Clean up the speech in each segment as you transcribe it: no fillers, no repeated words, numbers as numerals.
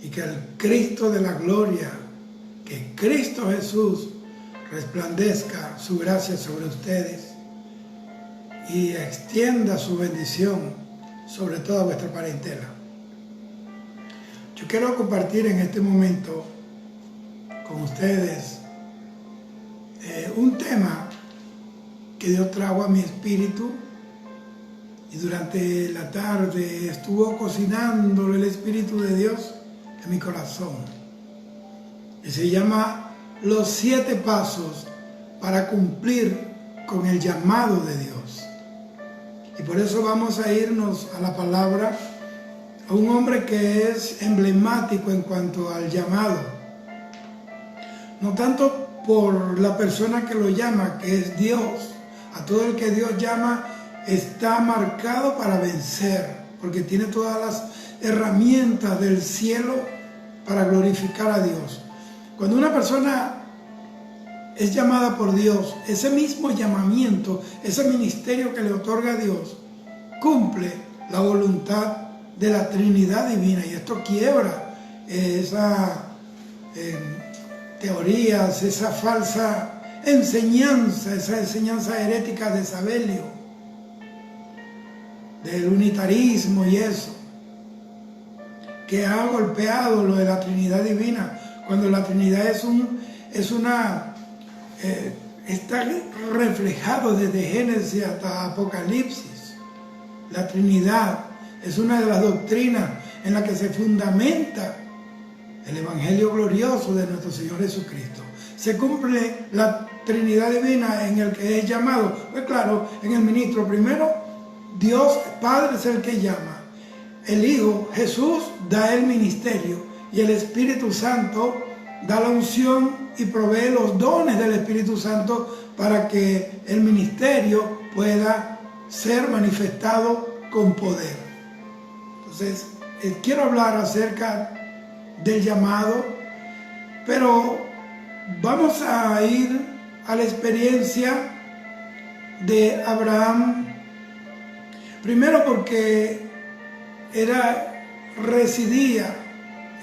y que el Cristo de la gloria, que Cristo Jesús resplandezca su gracia sobre ustedes y extienda su bendición sobre toda vuestra parentela. Yo quiero compartir en este momento con ustedes un tema que Dios trajo a mi espíritu, y durante la tarde estuvo cocinando el Espíritu de Dios en mi corazón. Y se llama Los 7 pasos para cumplir con el llamado de Dios. Y por eso vamos a irnos a la palabra, a un hombre que es emblemático en cuanto al llamado. No tanto por la persona que lo llama, que es Dios. A todo el que Dios llama está marcado para vencer, porque tiene todas las herramientas del cielo para glorificar a Dios. Cuando una persona es llamada por Dios, ese mismo llamamiento, ese ministerio que le otorga Dios, cumple la voluntad de la Trinidad divina, y esto quiebra esas teorías, esa falsa enseñanza, esa enseñanza herética de Sabelio, del unitarismo y eso, que ha golpeado lo de la Trinidad divina, cuando la Trinidad está reflejado desde Génesis hasta Apocalipsis. La Trinidad es una de las doctrinas en la que se fundamenta el Evangelio glorioso de nuestro Señor Jesucristo. Se cumple la Trinidad divina en el que es llamado. Pues claro, en el ministro primero, Dios Padre es el que llama. El Hijo, Jesús, da el ministerio, y el Espíritu Santo da la unción y provee los dones del Espíritu Santo para que el ministerio pueda ser manifestado con poder. Entonces, quiero hablar acerca del llamado, pero vamos a ir a la experiencia de Abraham. Primero porque residía,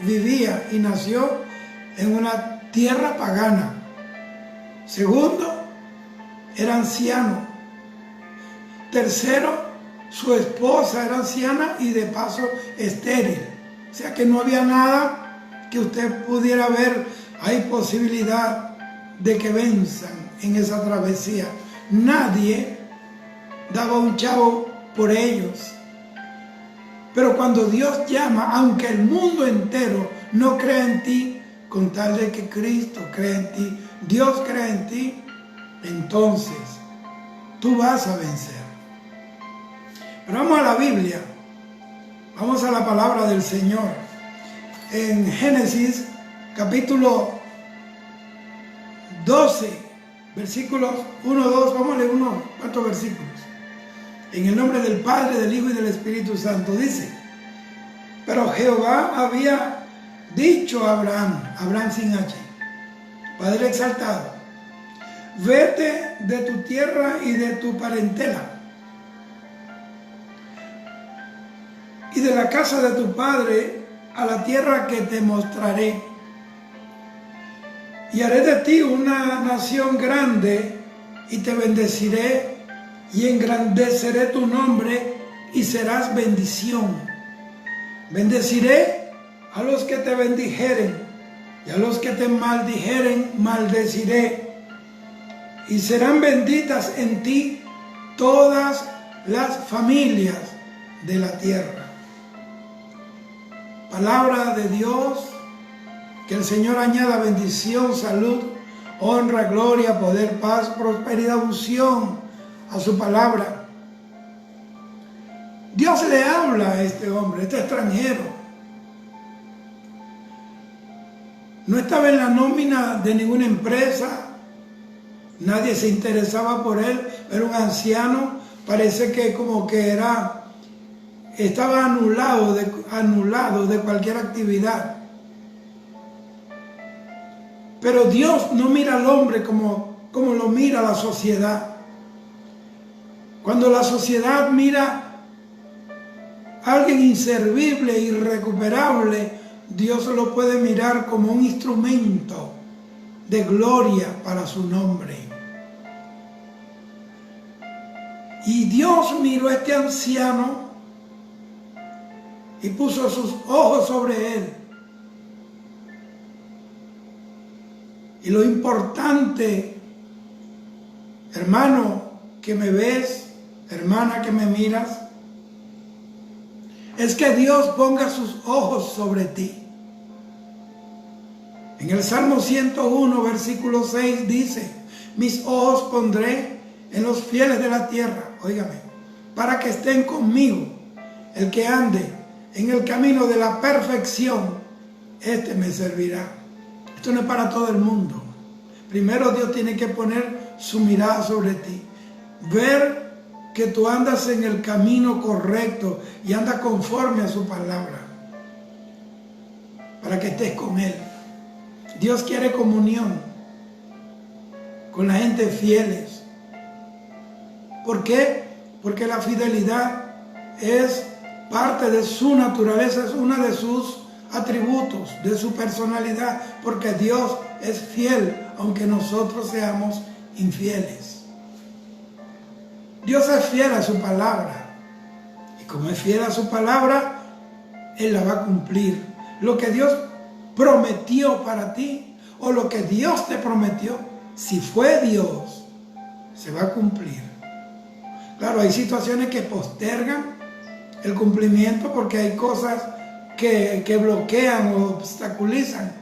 vivía y nació en una tierra pagana. Segundo, era anciano. Tercero, su esposa era anciana y de paso estéril. O sea que no había nada que usted pudiera ver. Hay posibilidad de que venzan en esa travesía. Nadie daba un chavo por ellos. Pero cuando Dios llama, aunque el mundo entero no crea en ti, con tal de que Cristo crea en ti, Dios crea en ti, entonces tú vas a vencer. Pero vamos a la Biblia, vamos a la palabra del Señor. En Génesis capítulo 12, versículos 1, 2, vamos a leer ¿cuántos versículos? En el nombre del Padre, del Hijo y del Espíritu Santo, dice: pero Jehová había dicho a Abraham sin H, Padre exaltado, vete de tu tierra y de tu parentela y de la casa de tu padre a la tierra que te mostraré, y haré de ti una nación grande, y te bendeciré y engrandeceré tu nombre, y serás bendición. Bendeciré a los que te bendijeren, y a los que te maldijeren maldeciré, y serán benditas en ti todas las familias de la tierra. Palabra de Dios. Que el Señor añada bendición, salud, honra, gloria, poder, paz, prosperidad, unción a su palabra. Dios le habla a este hombre, este extranjero. No estaba en la nómina de ninguna empresa, nadie se interesaba por él, era un anciano, parece que como que estaba anulado de cualquier actividad. Pero Dios no mira al hombre como lo mira la sociedad. Cuando la sociedad mira a alguien inservible, irrecuperable, Dios lo puede mirar como un instrumento de gloria para su nombre. Y Dios miró a este anciano y puso sus ojos sobre él. Y lo importante, hermano que me ves, hermana que me miras, es que Dios ponga sus ojos sobre ti. En el Salmo 101, versículo 6 dice: mis ojos pondré en los fieles de la tierra, óigame, para que estén conmigo. El que ande en el camino de la perfección, este me servirá. Esto no es para todo el mundo. Primero Dios tiene que poner su mirada sobre ti. Ver que tú andas en el camino correcto y andas conforme a su palabra. Para que estés con Él. Dios quiere comunión con la gente fieles. ¿Por qué? Porque la fidelidad es parte de su naturaleza, es uno de sus atributos, de su personalidad, porque Dios es fiel, aunque nosotros seamos infieles. Dios es fiel a su palabra, y como es fiel a su palabra, Él la va a cumplir. Lo que Dios prometió para ti, o lo que Dios te prometió, si fue Dios, se va a cumplir. Claro, hay situaciones que postergan el cumplimiento porque hay cosas que bloquean o obstaculizan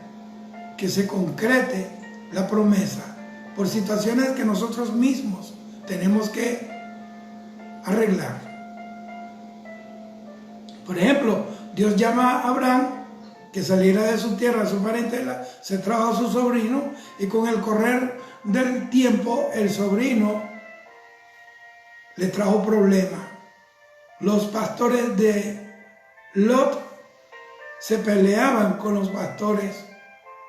que se concrete la promesa por situaciones que nosotros mismos tenemos que arreglar. Por ejemplo, Dios llama a Abraham que saliera de su tierra, de su parentela, se trajo a su sobrino, y con el correr del tiempo el sobrino le trajo problemas. Los pastores de Lot se peleaban con los pastores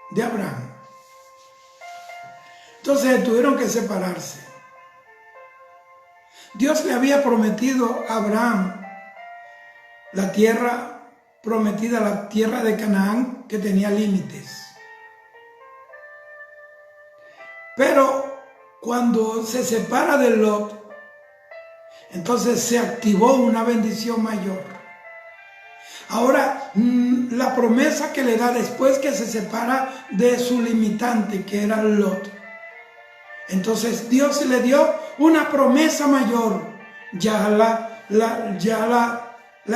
de Abraham. Entonces tuvieron que separarse. Dios le había prometido a Abraham la tierra prometida, la tierra de Canaán, que tenía límites. Pero cuando se separa de Lot, entonces se activó una bendición mayor. Ahora, la promesa que le da después que se separa de su limitante, que era Lot, entonces Dios le dio una promesa mayor. Ya la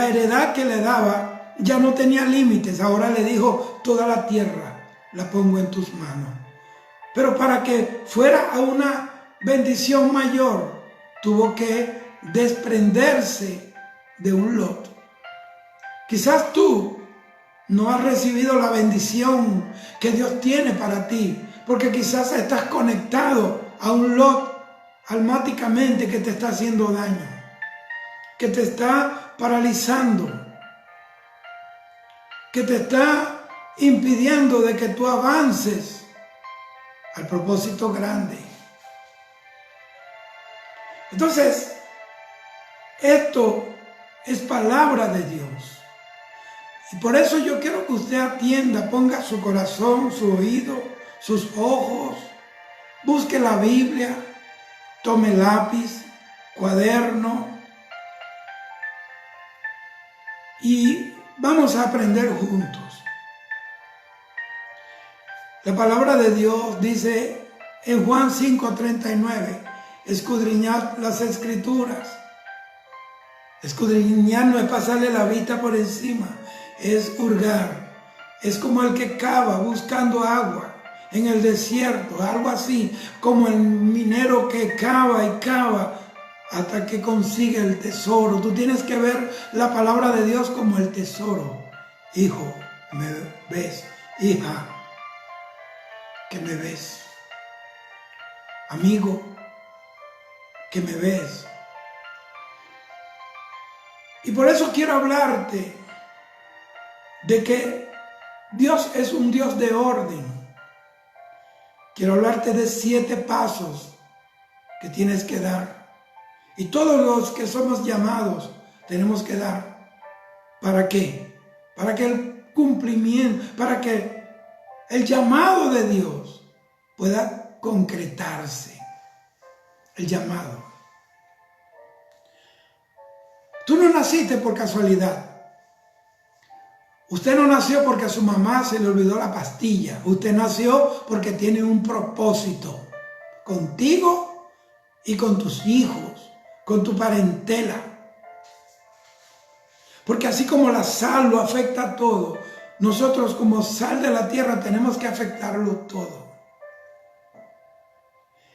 heredad que le daba ya no tenía límites. Ahora le dijo: toda la tierra la pongo en tus manos. Pero para que fuera a una bendición mayor, tuvo que desprenderse de un Lot. Quizás tú no has recibido la bendición que Dios tiene para ti, porque quizás estás conectado a un Lot almáticamente que te está haciendo daño, que te está paralizando, que te está impidiendo de que tú avances al propósito grande. Entonces, esto es palabra de Dios. Y por eso yo quiero que usted atienda, ponga su corazón, su oído, sus ojos, busque la Biblia, tome lápiz, cuaderno y vamos a aprender juntos. La palabra de Dios dice en Juan 5:39, escudriñad las Escrituras. Escudriñar no es pasarle la vista por encima, es hurgar. Es como el que cava buscando agua en el desierto, algo así, como el minero que cava y cava hasta que consigue el tesoro. Tú tienes que ver la palabra de Dios como el tesoro. Hijo, ¿me ves? Hija, ¿que me ves? Amigo, ¿que me ves? Y por eso quiero hablarte de que Dios es un Dios de orden. Quiero hablarte de 7 pasos que tienes que dar. Y todos los que somos llamados tenemos que dar. ¿Para qué? Para que cumplimiento, para que el llamado de Dios pueda concretarse. El llamado. Tú no naciste por casualidad. Usted no nació porque a su mamá se le olvidó la pastilla. Usted nació porque tiene un propósito contigo y con tus hijos, con tu parentela. Porque así como la sal lo afecta a todo, nosotros como sal de la tierra tenemos que afectarlo todo.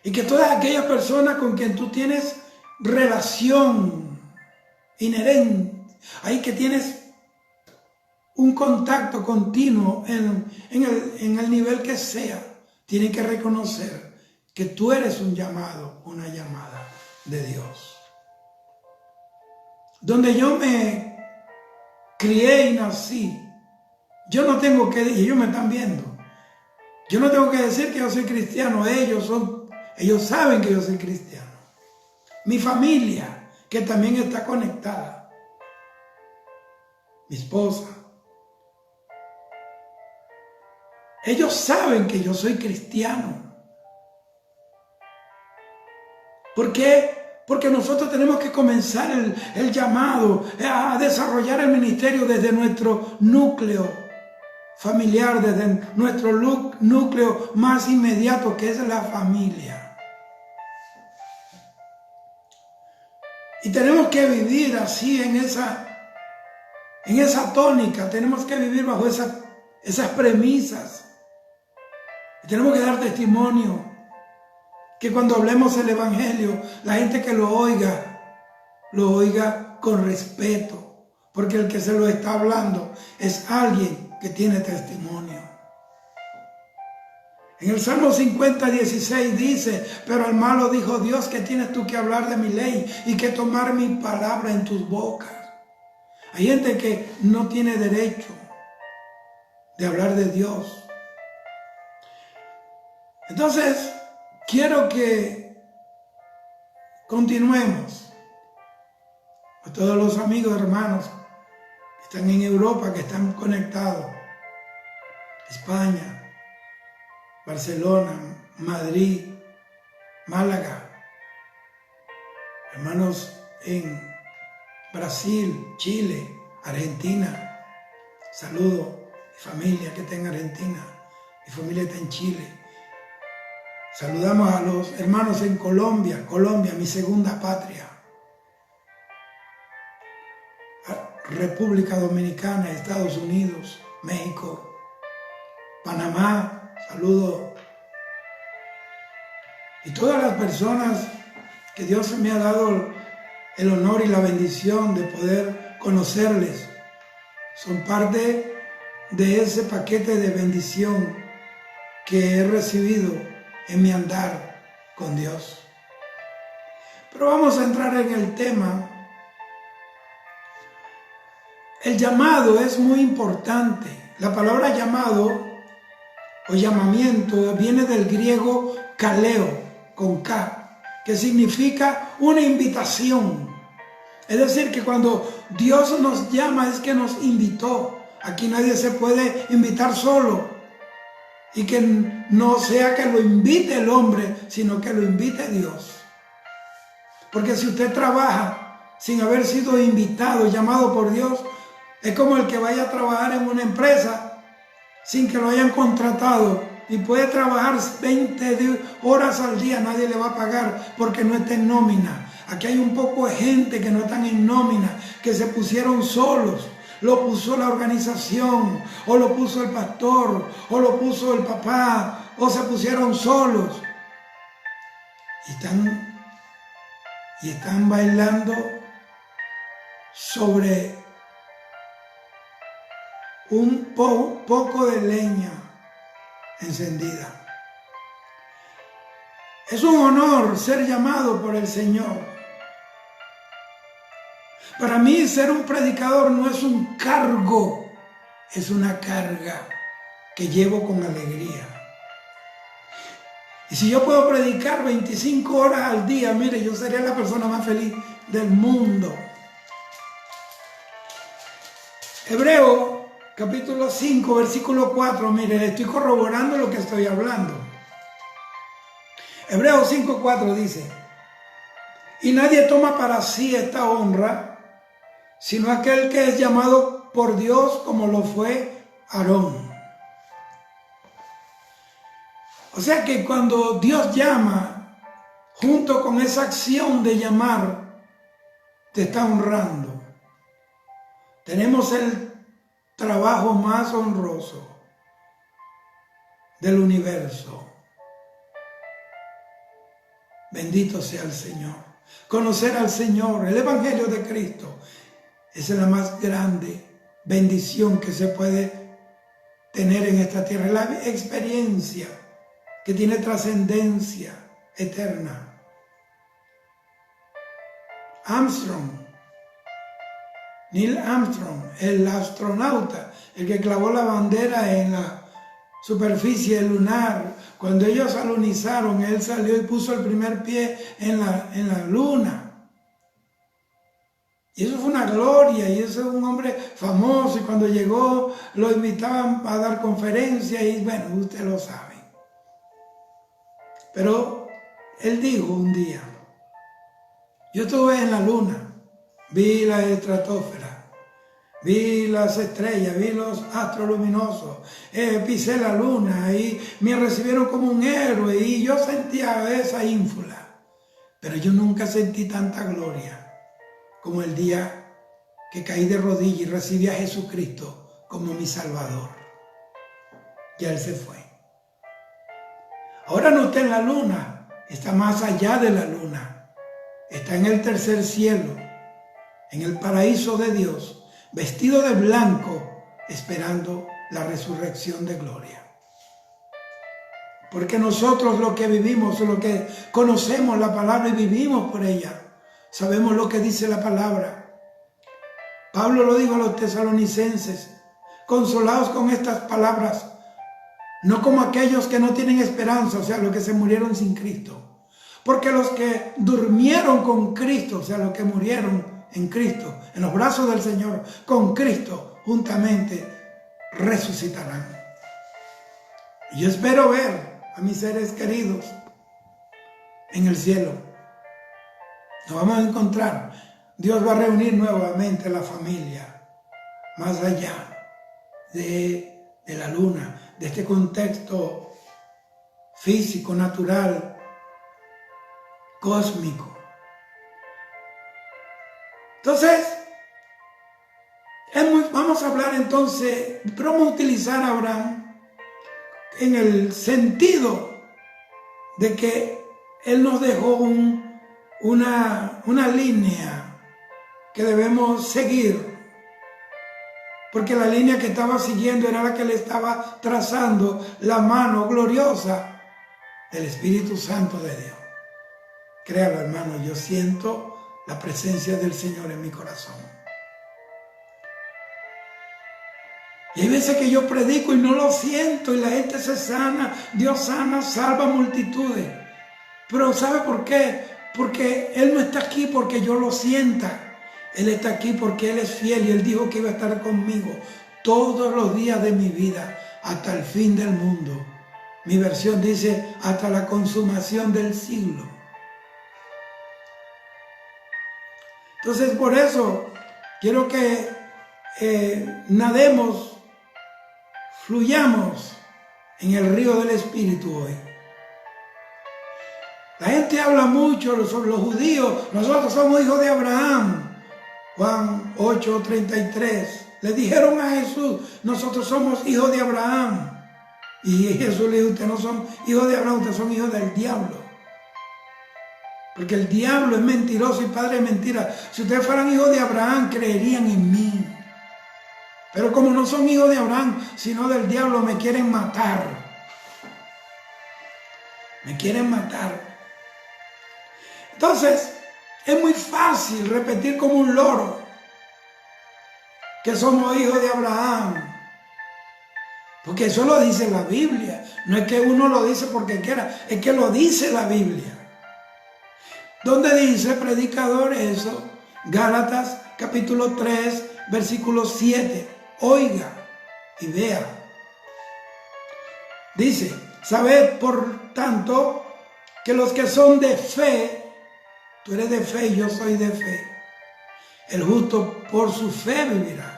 Y que todas aquellas personas con quien tú tienes relación inherente, ahí que tienes un contacto continuo en el nivel que sea, tienen que reconocer que tú eres un llamado, una llamada de Dios. Donde yo me crié y nací, yo no tengo que, y ellos me están viendo, yo no tengo que decir que yo soy cristiano, ellos saben que yo soy cristiano. Mi familia, que también está conectada, mi esposa, ellos saben que yo soy cristiano. ¿Por qué? Porque nosotros tenemos que comenzar el llamado a desarrollar el ministerio desde nuestro núcleo familiar, desde nuestro núcleo más inmediato, que es la familia. Y tenemos que vivir así en esa tónica, tenemos que vivir bajo esas premisas. Y tenemos que dar testimonio, que cuando hablemos el evangelio, la gente que lo oiga con respeto, porque el que se lo está hablando es alguien que tiene testimonio. En el Salmo 50:16 dice: pero al malo dijo Dios, que tienes tú que hablar de mi ley y que tomar mi palabra en tus bocas. Hay gente que no tiene derecho de hablar de Dios. Entonces, quiero que continuemos. A todos los amigos, hermanos que están en Europa, que están conectados, España, Barcelona, Madrid, Málaga, hermanos en Brasil, Chile, Argentina. Saludo a mi familia que está en Argentina, mi familia está en Chile. Saludamos a los hermanos en Colombia, mi segunda patria. República Dominicana, Estados Unidos, México, Panamá, saludo. Y todas las personas que Dios me ha dado el honor y la bendición de poder conocerles, son parte de ese paquete de bendición que he recibido en mi andar con Dios. Pero vamos a entrar en el tema. El llamado es muy importante. La palabra llamado o llamamiento viene del griego kaleo, con K, que significa una invitación. Es decir, que cuando Dios nos llama es que nos invitó. Aquí nadie se puede invitar solo. Y que no sea que lo invite el hombre, sino que lo invite Dios. Porque si usted trabaja sin haber sido invitado, llamado por Dios, es como el que vaya a trabajar en una empresa sin que lo hayan contratado y puede trabajar 20 horas al día, nadie le va a pagar porque no está en nómina. Aquí hay un poco de gente que no están en nómina, que se pusieron solos. Lo puso la organización, o lo puso el pastor, o lo puso el papá, o se pusieron solos. Y están bailando sobre un poco de leña encendida. Es un honor ser llamado por el Señor. Para mí ser un predicador no es un cargo, es una carga que llevo con alegría. Y si yo puedo predicar 25 horas al día, mire, yo sería la persona más feliz del mundo. Hebreo capítulo 5, versículo 4, mire, estoy corroborando lo que estoy hablando. Hebreos 5, 4 dice: y nadie toma para sí esta honra, sino aquel que es llamado por Dios, como lo fue Aarón. O sea que cuando Dios llama, junto con esa acción de llamar, te está honrando. Tenemos el trabajo más honroso del universo. Bendito sea el Señor. Conocer al Señor, el Evangelio de Cristo, es la más grande bendición que se puede tener en esta tierra. Es la experiencia que tiene trascendencia eterna. Neil Armstrong, el astronauta, el que clavó la bandera en la superficie lunar, cuando ellos alunizaron, él salió y puso el primer pie en la luna. Y eso fue una gloria, y eso es un hombre famoso, y cuando llegó lo invitaban a dar conferencias, y bueno, usted lo sabe. Pero él dijo un día: yo estuve en la luna, vi la estratosfera, vi las estrellas, vi los astros luminosos, pisé la luna y me recibieron como un héroe, y yo sentía esa ínfula, pero yo nunca sentí tanta gloria como el día que caí de rodillas y recibí a Jesucristo como mi Salvador. Ya Él se fue. Ahora no está en la luna, está más allá de la luna. Está en el tercer cielo, en el paraíso de Dios, vestido de blanco, esperando la resurrección de gloria. Porque nosotros lo que vivimos, lo que conocemos la palabra y vivimos por ella, sabemos lo que dice la palabra. Pablo lo dijo a los tesalonicenses: consolaos con estas palabras, no como aquellos que no tienen esperanza, o sea, los que se murieron sin Cristo. Porque los que durmieron con Cristo, o sea, los que murieron en Cristo, en los brazos del Señor, con Cristo, juntamente resucitarán. Y yo espero ver a mis seres queridos en el cielo. Nos vamos a encontrar. Dios va a reunir nuevamente la familia, más allá de la luna, de este contexto físico, natural, cósmico. Entonces, vamos a hablar entonces, vamos a utilizar a Abraham en el sentido de que él nos dejó una línea que debemos seguir, porque la línea que estaba siguiendo era la que le estaba trazando la mano gloriosa del Espíritu Santo de Dios. Créalo, hermano, yo siento la presencia del Señor en mi corazón. Y hay veces que yo predico y no lo siento, y la gente se sana, Dios sana, salva multitudes. Pero ¿sabe por qué? Porque Él no está aquí porque yo lo sienta. Él está aquí porque Él es fiel, y Él dijo que iba a estar conmigo todos los días de mi vida hasta el fin del mundo. Mi versión dice hasta la consumación del siglo. Entonces, por eso quiero que nademos, fluyamos en el río del Espíritu hoy. La gente habla mucho sobre los judíos. Nosotros somos hijos de Abraham. Juan 8:33. Le dijeron a Jesús: nosotros somos hijos de Abraham. Y Jesús le dijo: ustedes no son hijos de Abraham, ustedes son hijos del diablo. Porque el diablo es mentiroso y padre de mentira. Si ustedes fueran hijos de Abraham, creerían en mí. Pero como no son hijos de Abraham, sino del diablo, me quieren matar. Me quieren matar. Entonces, es muy fácil repetir como un loro que somos hijos de Abraham. Porque eso lo dice la Biblia. No es que uno lo dice porque quiera, es que lo dice la Biblia. ¿Dónde dice, predicador, eso? Gálatas capítulo 3, versículo 7. Oiga, y vea. Dice, sabed por tanto que los que son de fe, tú eres de fe y yo soy de fe, el justo por su fe vivirá.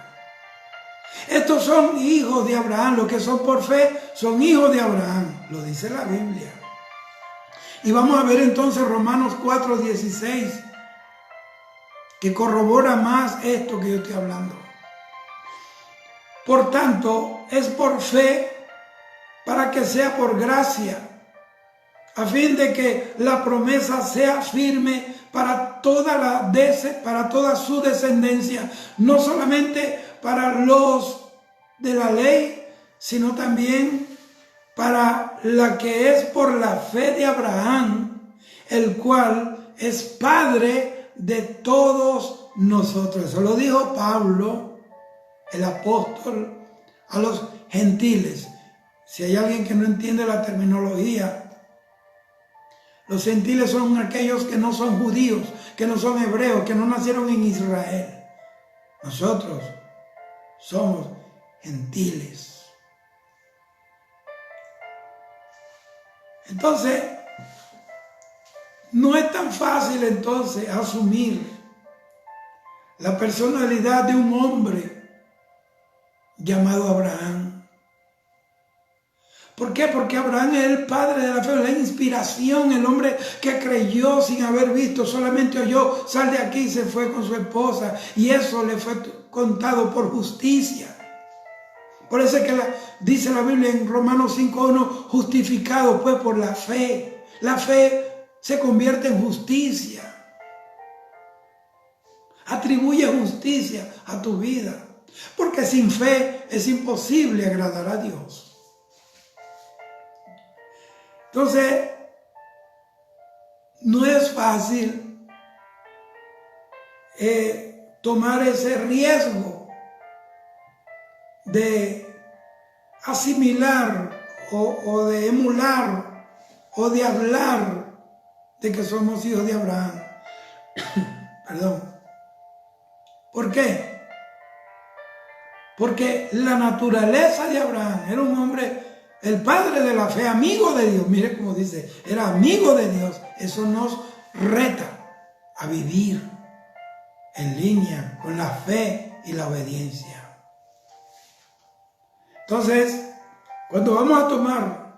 Estos son hijos de Abraham, los que son por fe son hijos de Abraham, lo dice la Biblia. Y vamos a ver entonces Romanos 4:16, que corrobora más esto que yo estoy hablando. Por tanto, es por fe para que sea por gracia, a fin de que la promesa sea firme para toda su descendencia, no solamente para los de la ley, sino también para la que es por la fe de Abraham, el cual es Padre de todos nosotros. Eso lo dijo Pablo, el apóstol, a los gentiles. Si hay alguien que no entiende la terminología, los gentiles son aquellos que no son judíos, que no son hebreos, que no nacieron en Israel. Nosotros somos gentiles. Entonces, no es tan fácil entonces asumir la personalidad de un hombre llamado Abraham. ¿Por qué? Porque Abraham es el padre de la fe, la inspiración, el hombre que creyó sin haber visto, solamente oyó, sal de aquí, y se fue con su esposa, y eso le fue contado por justicia. Por eso es que dice la Biblia en Romanos 5:1, justificado pues por la fe. La fe se convierte en justicia. Atribuye justicia a tu vida, porque sin fe es imposible agradar a Dios. Entonces, no es fácil tomar ese riesgo de asimilar o de emular o de hablar de que somos hijos de Abraham. Perdón. ¿Por qué? Porque la naturaleza de Abraham era un hombre, el padre de la fe, amigo de Dios. Mire cómo dice, era amigo de Dios. Eso nos reta a vivir en línea con la fe y la obediencia. Entonces, cuando vamos a tomar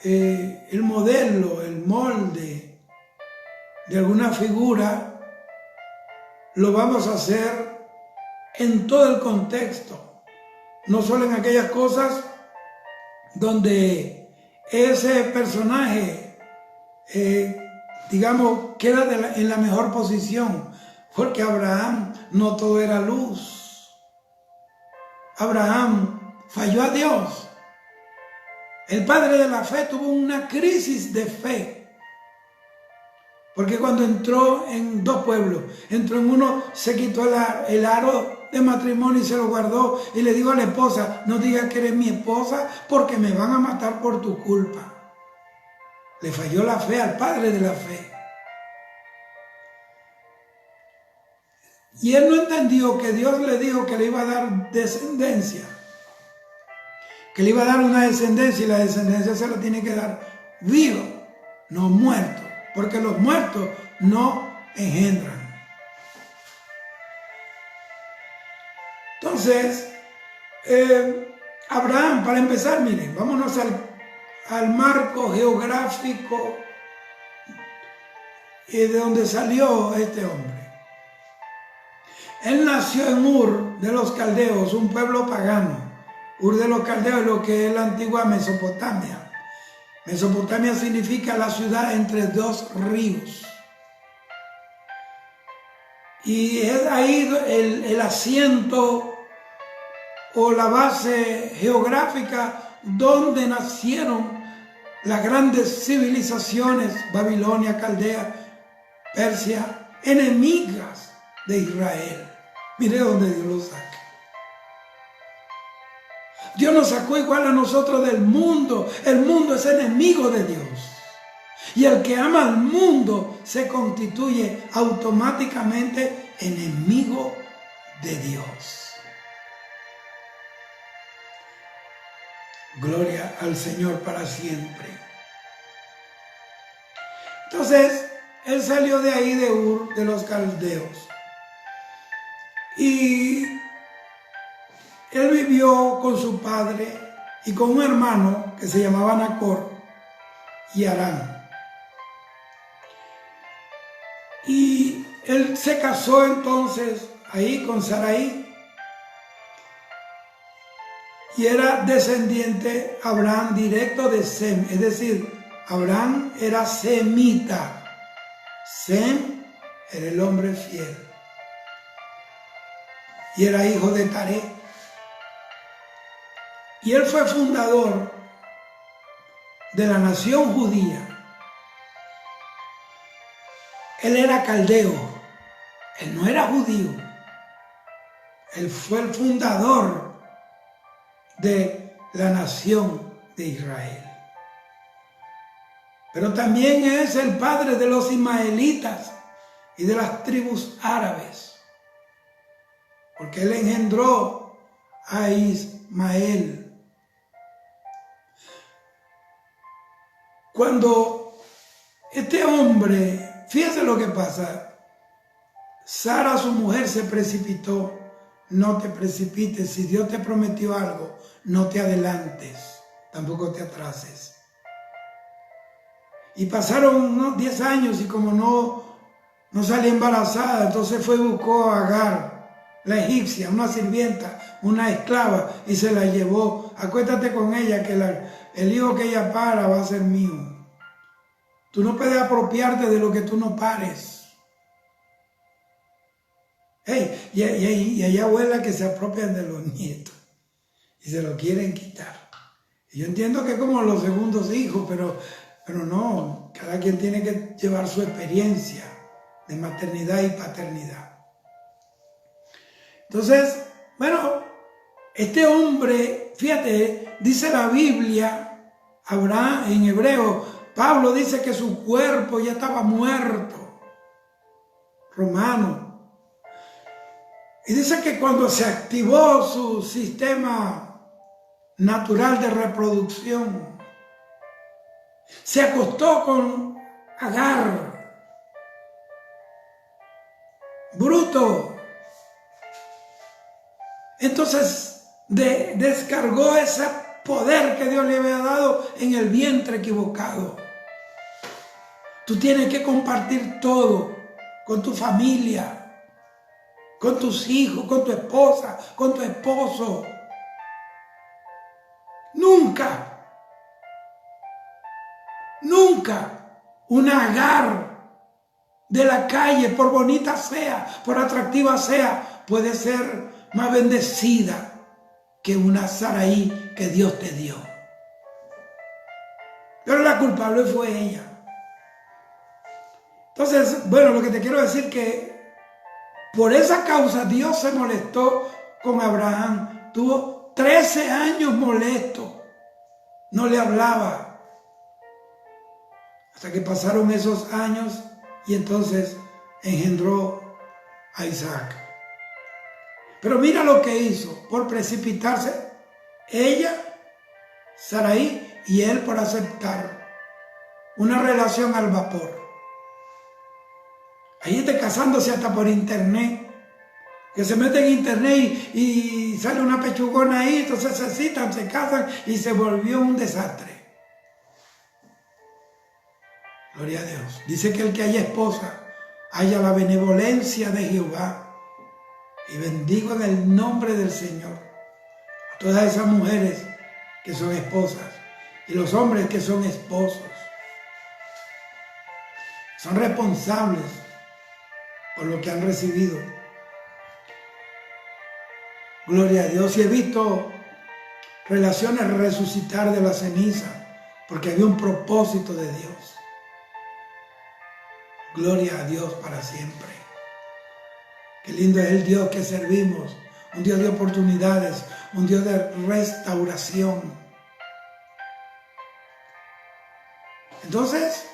el modelo, el molde de alguna figura, lo vamos a hacer en todo el contexto, no solo en aquellas cosas donde ese personaje, digamos, queda en la mejor posición, porque Abraham no todo era luz. Abraham falló a Dios. El padre de la fe tuvo una crisis de fe, porque cuando entró en dos pueblos, entró en uno, se quitó el aro de matrimonio y se lo guardó y le dijo a la esposa, no digas que eres mi esposa porque me van a matar por tu culpa. Le falló la fe al padre de la fe. Y él no entendió que Dios le dijo que le iba a dar descendencia, que le iba a dar una descendencia, y la descendencia se la tiene que dar vivo, no muerto, porque los muertos no engendran. Entonces, Abraham, para empezar, miren, vámonos al marco geográfico de donde salió este hombre. Él nació en Ur de los Caldeos, un pueblo pagano. Ur de los Caldeos es lo que es la antigua Mesopotamia. Mesopotamia significa la ciudad entre dos ríos. Y es ahí el asiento o la base geográfica donde nacieron las grandes civilizaciones, Babilonia, Caldea, Persia, enemigas de Israel. Mire dónde Dios lo saca. Dios nos sacó igual a nosotros del mundo. El mundo es enemigo de Dios. Y el que ama al mundo se constituye automáticamente enemigo de Dios. Gloria al Señor para siempre. Entonces, él salió de ahí, de Ur, de los caldeos. Y él vivió con su padre y con un hermano que se llamaba Nacor y Harán. Y él se casó entonces ahí con Sarai. Y era descendiente Abraham directo de Sem, es decir, Abraham era semita. Sem era el hombre fiel. Y era hijo de Taré. Y él fue fundador de la nación judía. Él era caldeo, él no era judío. Él fue el fundador de la nación de Israel. Pero también es el padre de los ismaelitas y de las tribus árabes, porque él engendró a Ismael. Cuando este hombre, fíjese lo que pasa, Sara, su mujer, se precipitó. No te precipites, si Dios te prometió algo, no te adelantes, tampoco te atrases. Y pasaron unos 10 años y como no salía embarazada, entonces fue y buscó a Agar, la egipcia, una sirvienta, una esclava, y se la llevó. Acuéstate con ella, que el hijo que ella para va a ser mío. Tú no puedes apropiarte de lo que tú no pares. Hey, y hay abuelas que se apropian de los nietos y se lo quieren quitar. Y yo entiendo que es como los segundos hijos, pero no, cada quien tiene que llevar su experiencia de maternidad y paternidad. Entonces, bueno, este hombre, fíjate, dice la Biblia, Abraham en hebreo, Pablo dice que su cuerpo ya estaba muerto. Romano. Y dice que cuando se activó su sistema natural de reproducción, se acostó con Agar, bruto. Entonces descargó ese poder que Dios le había dado en el vientre equivocado. Tú tienes que compartir todo con tu familia, con tus hijos, con tu esposa, con tu esposo. Nunca una Agar de la calle, por bonita sea, por atractiva sea, puede ser más bendecida que una Sarai que Dios te dio. Pero la culpable fue ella. Entonces, bueno, lo que te quiero decir que por esa causa Dios se molestó con Abraham. Tuvo 13 años molesto. No le hablaba. Hasta que pasaron esos años y entonces engendró a Isaac. Pero mira lo que hizo. Por precipitarse, ella, Sarai, y él por aceptar una relación al vapor. Hay gente casándose hasta por internet, que se mete en internet y sale una pechugona ahí, entonces se citan, se casan y se volvió un desastre. Gloria a Dios. Dice que el que haya esposa, haya la benevolencia de Jehová. Y bendigo en el nombre del Señor a todas esas mujeres que son esposas y los hombres que son esposos. Son responsables por lo que han recibido. Gloria a Dios. Y he visto relaciones resucitar de la ceniza porque había un propósito de Dios. Gloria a Dios para siempre. Qué lindo es el Dios que servimos. Un Dios de oportunidades, un Dios de restauración. Entonces,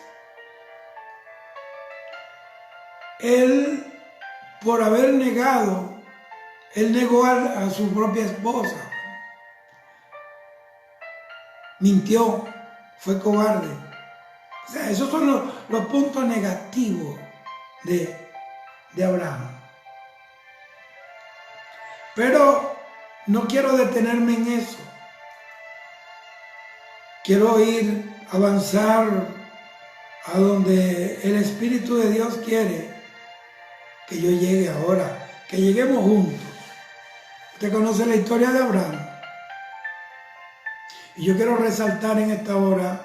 él, por haber negado, él negó a su propia esposa. mintió, fue cobarde. O sea, esos son los puntos negativos de Abraham. Pero no quiero detenerme en eso. Quiero avanzar a donde el Espíritu de Dios quiere que yo llegue ahora, que lleguemos juntos. Usted conoce la historia de Abraham. Y yo quiero resaltar en esta hora,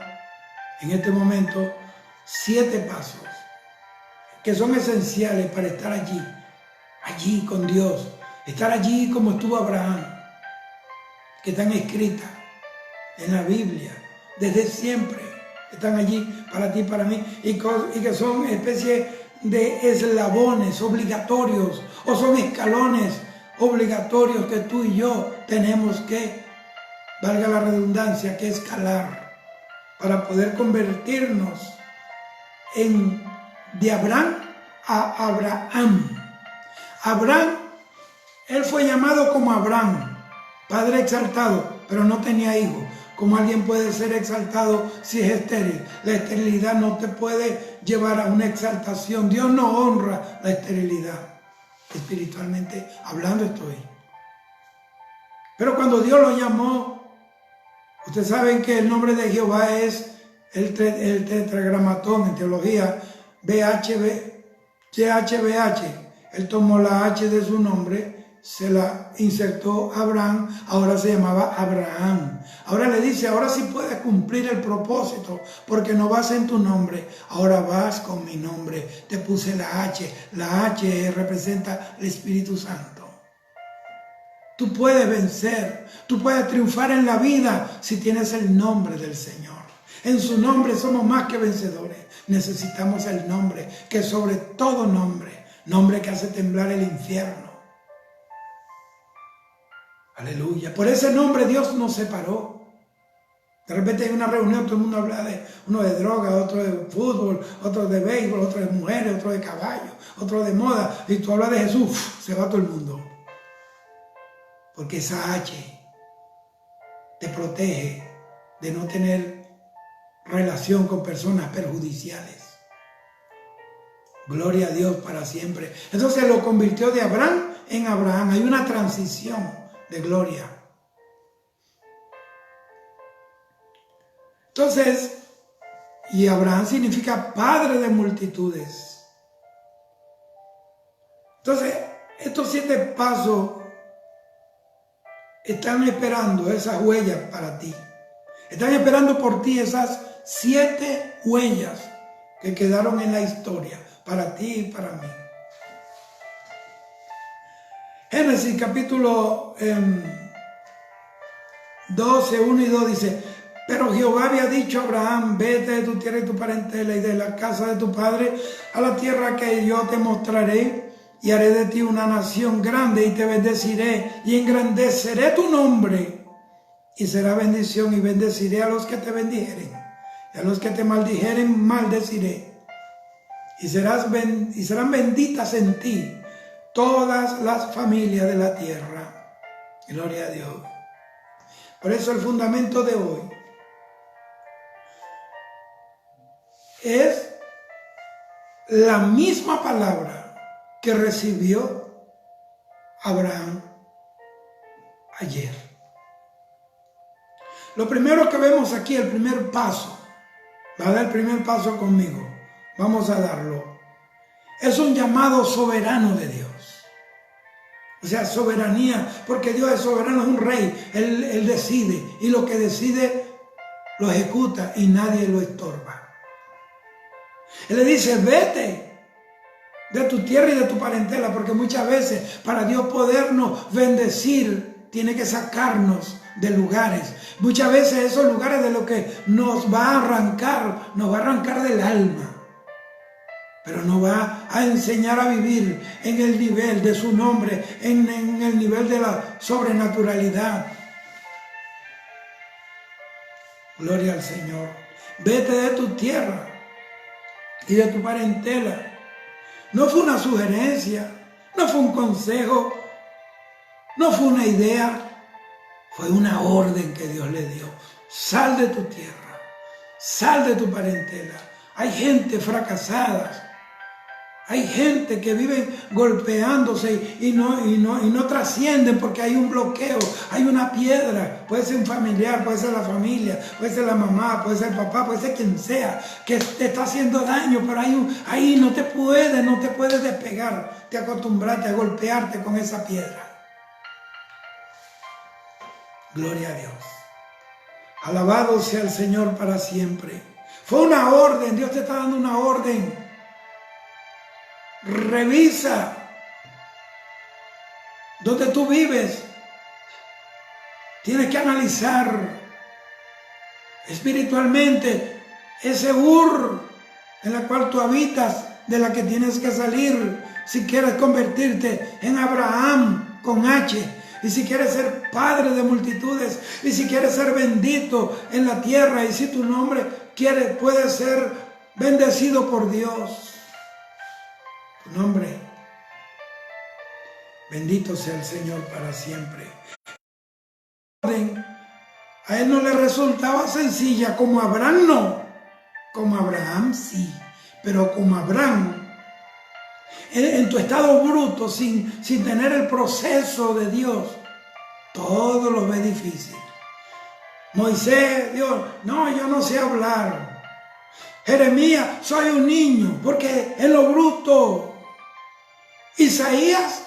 en este momento, 7 pasos que son esenciales para estar allí con Dios, estar allí como estuvo Abraham, que están escritas en la Biblia, desde siempre, están allí para ti y para mí, y que son especie de eslabones obligatorios, o son escalones obligatorios que tú y yo tenemos que, valga la redundancia, que escalar para poder convertirnos de Abraham a Abraham. Abraham, él fue llamado como Abraham, padre exaltado, pero no tenía hijos. ¿Cómo alguien puede ser exaltado si es estéril? La esterilidad no te puede llevar a una exaltación. Dios no honra la esterilidad. Espiritualmente hablando estoy. Pero cuando Dios lo llamó, ustedes saben que el nombre de Jehová es el tetragramatón en teología, YHWH. Él tomó la H de su nombre, se la insertó Abraham, ahora se llamaba Abraham. Ahora le dice, ahora sí puedes cumplir el propósito, porque no vas en tu nombre, ahora vas con mi nombre. Te puse la H representa el Espíritu Santo. Tú puedes vencer, tú puedes triunfar en la vida si tienes el nombre del Señor. En su nombre somos más que vencedores. Necesitamos el nombre, que sobre todo nombre que hace temblar el infierno. Aleluya. Por ese nombre Dios nos separó. De repente hay una reunión, todo el mundo habla de uno de droga, otro de fútbol, otro de béisbol, otro de mujeres, otro de caballo, otro de moda. Y tú hablas de Jesús, se va todo el mundo. Porque esa H te protege de no tener relación con personas perjudiciales. Gloria a Dios para siempre. Entonces lo convirtió de Abraham en Abraham. Hay una transición de gloria. Entonces, y Abraham significa padre de multitudes. Entonces, estos 7 pasos están esperando esas huellas para ti. Están esperando por ti esas 7 huellas que quedaron en la historia, para ti y para mí. Génesis capítulo 12, 1 y 2 dice, pero Jehová había dicho a Abraham, vete de tu tierra y tu parentela y de la casa de tu padre a la tierra que yo te mostraré, y haré de ti una nación grande y te bendeciré y engrandeceré tu nombre, y será bendición, y bendeciré a los que te bendijeren, y a los que te maldijeren maldeciré, y serán benditas en ti todas las familias de la tierra. Gloria a Dios. Por eso el fundamento de hoy es la misma palabra que recibió Abraham ayer. Lo primero que vemos aquí, el primer paso, va a dar el primer paso conmigo, vamos a darlo. Es un llamado soberano de Dios. O sea, soberanía, porque Dios es soberano, es un rey, Él decide, y lo que decide lo ejecuta y nadie lo estorba. Él le dice, vete de tu tierra y de tu parentela, porque muchas veces para Dios podernos bendecir, tiene que sacarnos de lugares. Muchas veces esos lugares de lo que nos va a arrancar del alma. Pero nos va a enseñar a vivir en el nivel de su nombre, en el nivel de la sobrenaturalidad. Gloria al Señor. Vete de tu tierra y de tu parentela. No fue una sugerencia, no fue un consejo, no fue una idea, fue una orden que Dios le dio. Sal de tu tierra, sal de tu parentela. Hay gente fracasada. Hay gente que vive golpeándose y no trascienden porque hay un bloqueo, hay una piedra. Puede ser un familiar, puede ser la familia, puede ser la mamá, puede ser el papá, puede ser quien sea, que te está haciendo daño, pero ahí no te puedes despegar. Te acostumbraste a golpearte con esa piedra. Gloria a Dios. Alabado sea el Señor para siempre. Fue una orden, Dios te está dando una orden. Revisa donde tú vives. Tienes que analizar espiritualmente ese Ur en la cual tú habitas, de la que tienes que salir si quieres convertirte en Abraham con H, y si quieres ser padre de multitudes, y si quieres ser bendito en la tierra, y si tu nombre puede ser bendecido por Dios. Tu nombre, bendito sea el Señor para siempre. A él no le resultaba sencilla, como a Abraham no, como a Abraham sí, pero como a Abraham, en tu estado bruto, sin tener el proceso de Dios, todo lo ve difícil. Moisés, Dios, no, yo no sé hablar. Jeremías, soy un niño, porque en lo bruto. Isaías,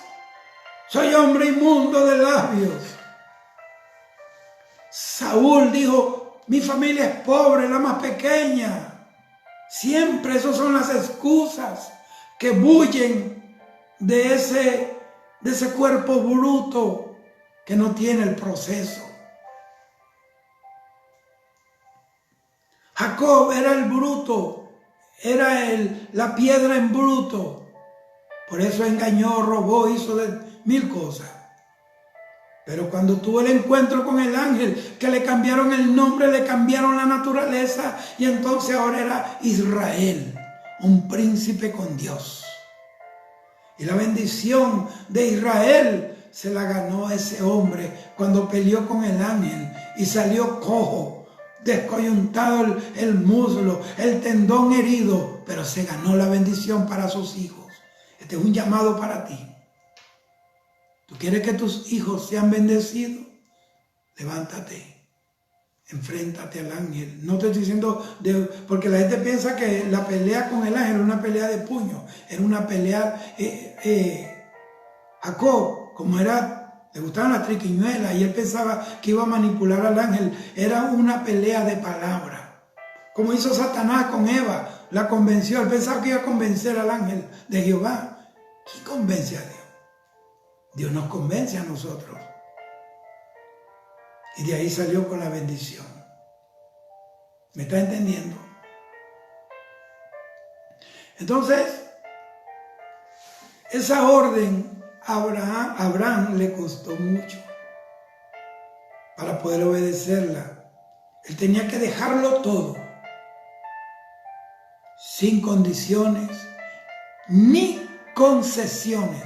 soy hombre inmundo de labios. Saúl dijo, mi familia es pobre, la más pequeña. Siempre esas son las excusas que bullen de ese cuerpo bruto que no tiene el proceso. Jacob era el bruto, era la piedra en bruto. Por eso engañó, robó, hizo mil cosas. Pero cuando tuvo el encuentro con el ángel, que le cambiaron el nombre, le cambiaron la naturaleza, y entonces ahora era Israel, un príncipe con Dios. Y la bendición de Israel se la ganó ese hombre cuando peleó con el ángel y salió cojo, descoyuntado el muslo, el tendón herido, pero se ganó la bendición para sus hijos. Este es un llamado para ti. ¿Tú quieres que tus hijos sean bendecidos? Levántate, enfréntate al ángel. No te estoy diciendo, porque la gente piensa que la pelea con el ángel era una pelea de puño, era una pelea. Jacob, como le gustaban las triquiñuelas y él pensaba que iba a manipular al ángel, era una pelea de palabras. Como hizo Satanás con Eva, la convenció, él pensaba que iba a convencer al ángel de Jehová. ¿Quién convence a Dios? Dios nos convence a nosotros. Y de ahí salió con la bendición. ¿Me está entendiendo? Entonces, esa orden a Abraham le costó mucho para poder obedecerla. Él tenía que dejarlo todo, sin condiciones ni concesiones.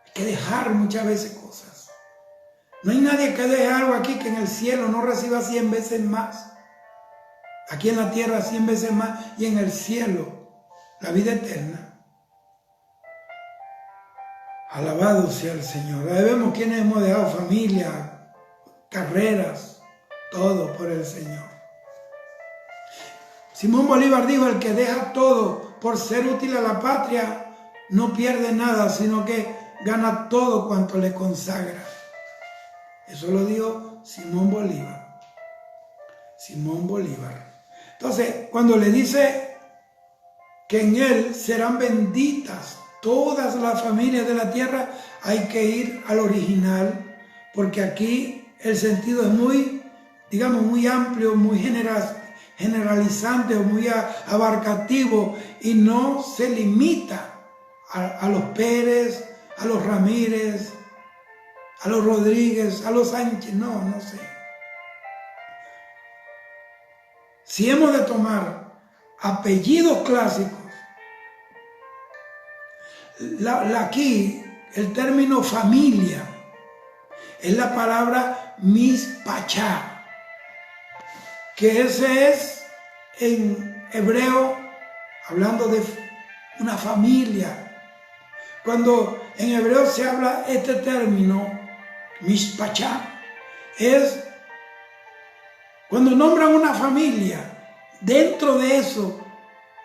Hay que dejar muchas veces cosas. No hay nadie que deje algo aquí que en el cielo no reciba 100 veces más. Aquí en la tierra 100 veces más, y en el cielo la vida eterna. Alabado sea el Señor. Ahí vemos quienes hemos dejado familia, carreras, todo por el Señor. Simón Bolívar dijo, el que deja todo por ser útil a la patria no pierde nada, sino que gana todo cuanto le consagra. Eso lo dijo Simón Bolívar. Simón Bolívar. Entonces, cuando le dice que en él serán benditas todas las familias de la tierra, hay que ir al original, porque aquí el sentido es muy, digamos, muy amplio, muy generalizante o muy abarcativo, y no se limita a los Pérez, a los Ramírez, a los Rodríguez, a los Sánchez, no sé. Si hemos de tomar apellidos clásicos, aquí el término familia es la palabra Mishpachá, que ese es en hebreo, hablando de una familia. Cuando en hebreo se habla este término, Mishpachá, es cuando nombran una familia, dentro de eso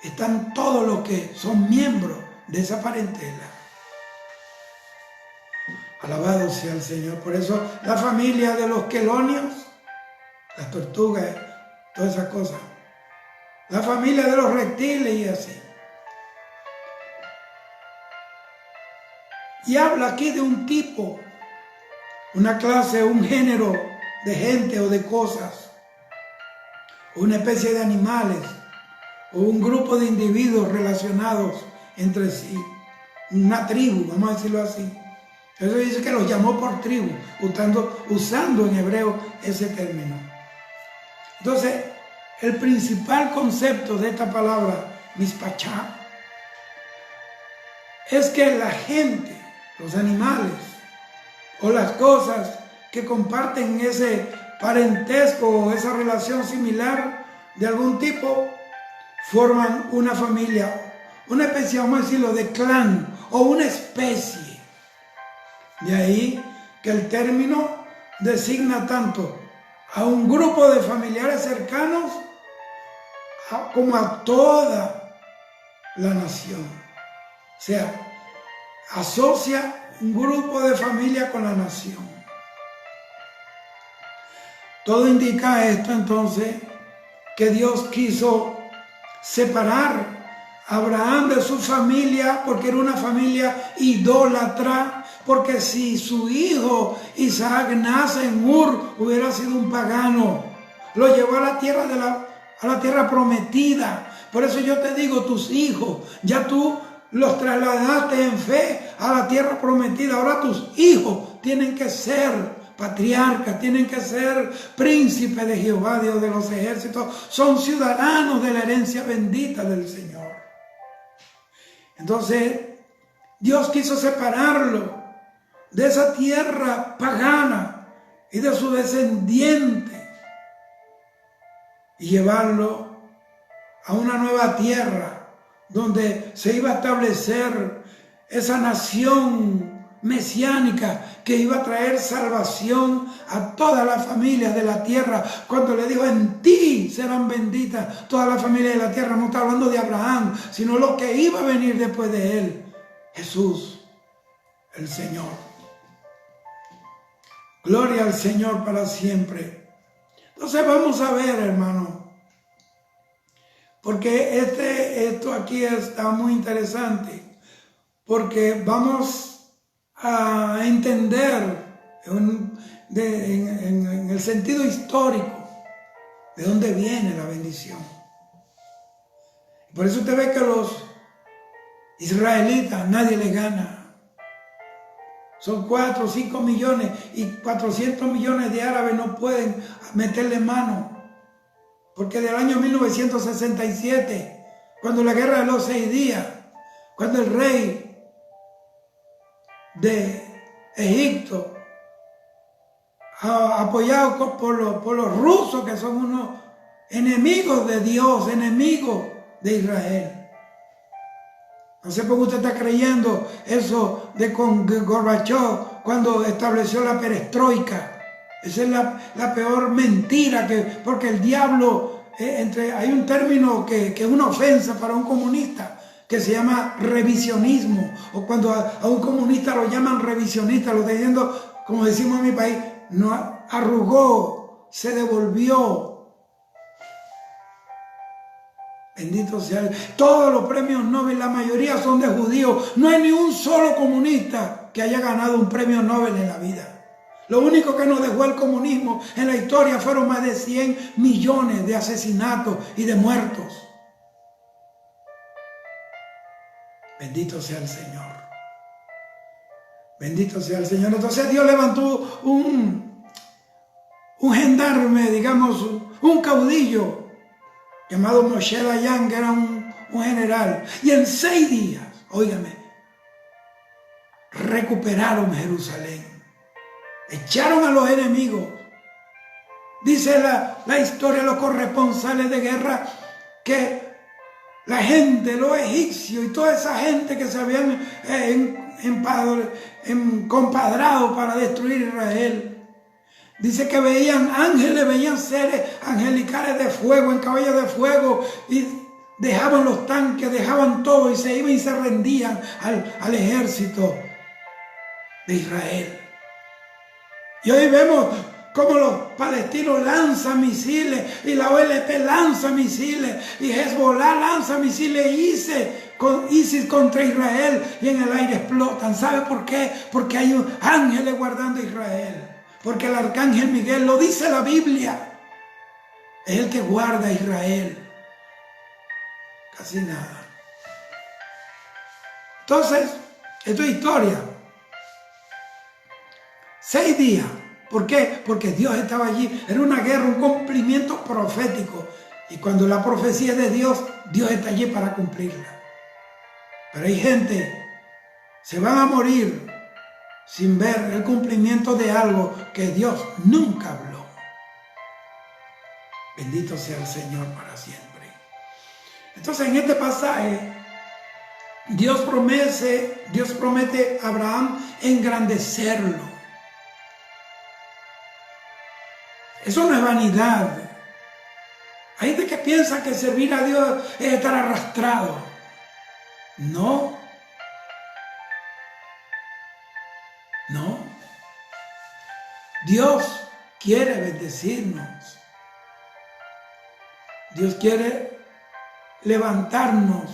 están todos los que son miembros de esa parentela. Alabado sea el Señor. Por eso la familia de los quelonios, las tortugas, todas esas cosas. La familia de los reptiles y así. Y habla aquí de un tipo, una clase, un género de gente o de cosas, una especie de animales o un grupo de individuos relacionados entre sí, una tribu, vamos a decirlo así. Eso dice que los llamó por tribu, usando en hebreo ese término. Entonces, el principal concepto de esta palabra, Mishpachá, es que la gente, los animales o las cosas que comparten ese parentesco o esa relación similar de algún tipo, forman una familia, una especie, vamos a decirlo, de clan o una especie. De ahí que el término designa tanto a un grupo de familiares cercanos como a toda la nación. O sea, asocia un grupo de familia con la nación. Todo indica esto entonces que Dios quiso separar a Abraham de su familia porque era una familia idólatra, porque si su hijo Isaac nace en Ur hubiera sido un pagano. Lo llevó a la tierra a la tierra prometida. Por eso yo te digo, tus hijos, ya tú los trasladaste en fe a la tierra prometida. Ahora tus hijos tienen que ser patriarcas, tienen que ser príncipes de Jehová, Dios de los ejércitos. Son ciudadanos de la herencia bendita del Señor. Entonces, Dios quiso separarlo de esa tierra pagana y de su descendiente y llevarlo a una nueva tierra donde se iba a establecer esa nación mesiánica que iba a traer salvación a todas las familias de la tierra. Cuando le dijo, en ti serán benditas todas las familias de la tierra, no está hablando de Abraham, sino lo que iba a venir después de él, Jesús, el Señor. Gloria al Señor para siempre. Entonces vamos a ver, hermano, porque esto aquí está muy interesante, porque vamos a entender en el sentido histórico de dónde viene la bendición. Por eso usted ve que los israelitas nadie les gana. Son 4 o 5 millones y 400 millones de árabes no pueden meterle mano. Porque del año 1967, cuando la guerra de los 6 días, cuando el rey de Egipto, apoyado por los rusos, que son unos enemigos de Dios, enemigos de Israel. No sé por qué usted está creyendo eso de con Gorbachev cuando estableció la perestroika. Esa es la peor mentira, porque el diablo, hay un término que es una ofensa para un comunista, que se llama revisionismo, o cuando a un comunista lo llaman revisionista, lo está diciendo, como decimos en mi país, no arrugó, se devolvió. Bendito sea Él. Todos los premios Nobel, la mayoría son de judíos. No hay ni un solo comunista que haya ganado un premio Nobel en la vida. Lo único que nos dejó el comunismo en la historia fueron más de 100 millones de asesinatos y de muertos. Bendito sea el Señor. Bendito sea el Señor. Entonces Dios levantó un gendarme, digamos, un caudillo llamado Moshe Dayan, que era un general. Y en 6 días, óigame, recuperaron Jerusalén. Echaron a los enemigos Dice la historia, los corresponsales de guerra, que la gente, los egipcios y toda esa gente que se habían compadrado para destruir Israel, dice que veían ángeles, veían seres angelicales de fuego, en caballos de fuego, y dejaban los tanques, dejaban todo y se iban y se rendían al ejército de Israel. Y hoy vemos cómo los palestinos lanzan misiles, y la OLP lanza misiles, y Hezbollah lanza misiles, ISIS contra Israel, y en el aire explotan. ¿Sabe por qué? Porque hay ángeles guardando a Israel. Porque el arcángel Miguel, lo dice la Biblia, es el que guarda a Israel. Casi nada. Entonces, esto es historia. 6 días. ¿Por qué? Porque Dios estaba allí. Era una guerra, un cumplimiento profético. Y cuando la profecía es de Dios, Dios está allí para cumplirla. Pero hay gente, se van a morir sin ver el cumplimiento de algo que Dios nunca habló. Bendito sea el Señor para siempre. Entonces, en este pasaje, Dios promete a Abraham engrandecerlo. Eso no es vanidad. Hay gente que piensa que servir a Dios es estar arrastrado. No. No. Dios quiere bendecirnos. Dios quiere levantarnos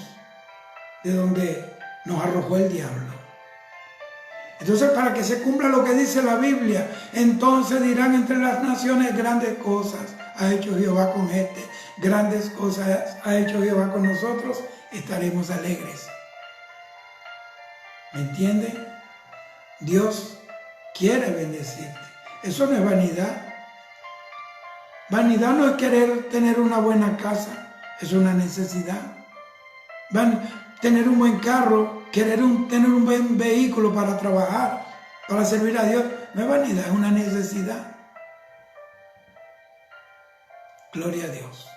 de donde nos arrojó el diablo. Entonces, para que se cumpla lo que dice la Biblia, entonces dirán entre las naciones: grandes cosas ha hecho Jehová con este, grandes cosas ha hecho Jehová con nosotros, estaremos alegres. ¿Me entiende? Dios quiere bendecirte. Eso no es vanidad. Vanidad no es querer tener una buena casa, es una necesidad. Tener un buen carro, tener un buen vehículo para trabajar, para servir a Dios, no es vanidad, es una necesidad. Gloria a Dios.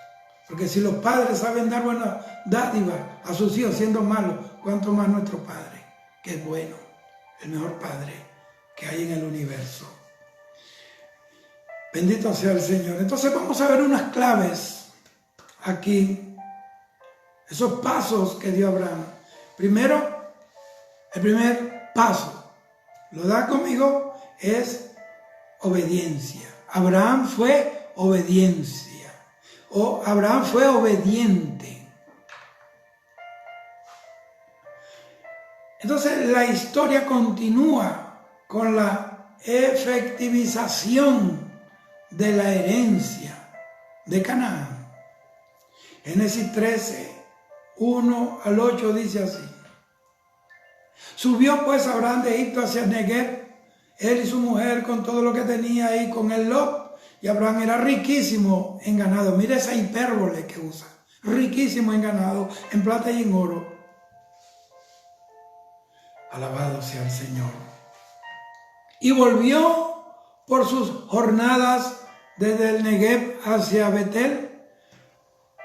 Porque si los padres saben dar buenas dádivas a sus hijos siendo malos, ¿cuánto más nuestro Padre, que es bueno, el mejor Padre que hay en el universo? Bendito sea el Señor. Entonces vamos a ver unas claves aquí. Esos pasos que dio Abraham. Primero, el primer paso, ¿lo da conmigo? Es obediencia. Abraham fue obediencia. O Abraham fue obediente. Entonces la historia continúa con la efectivización de la herencia de Canaán. Génesis 13. 1 al 8 dice así: Subió pues Abraham de Egipto hacia Negev, él y su mujer con todo lo que tenía ahí, con el Lot. Y Abraham era riquísimo en ganado. Mira esa hipérbole que usa: riquísimo en ganado, en plata y en oro. Alabado sea el Señor. Y volvió por sus jornadas desde el Negev hacia Betel,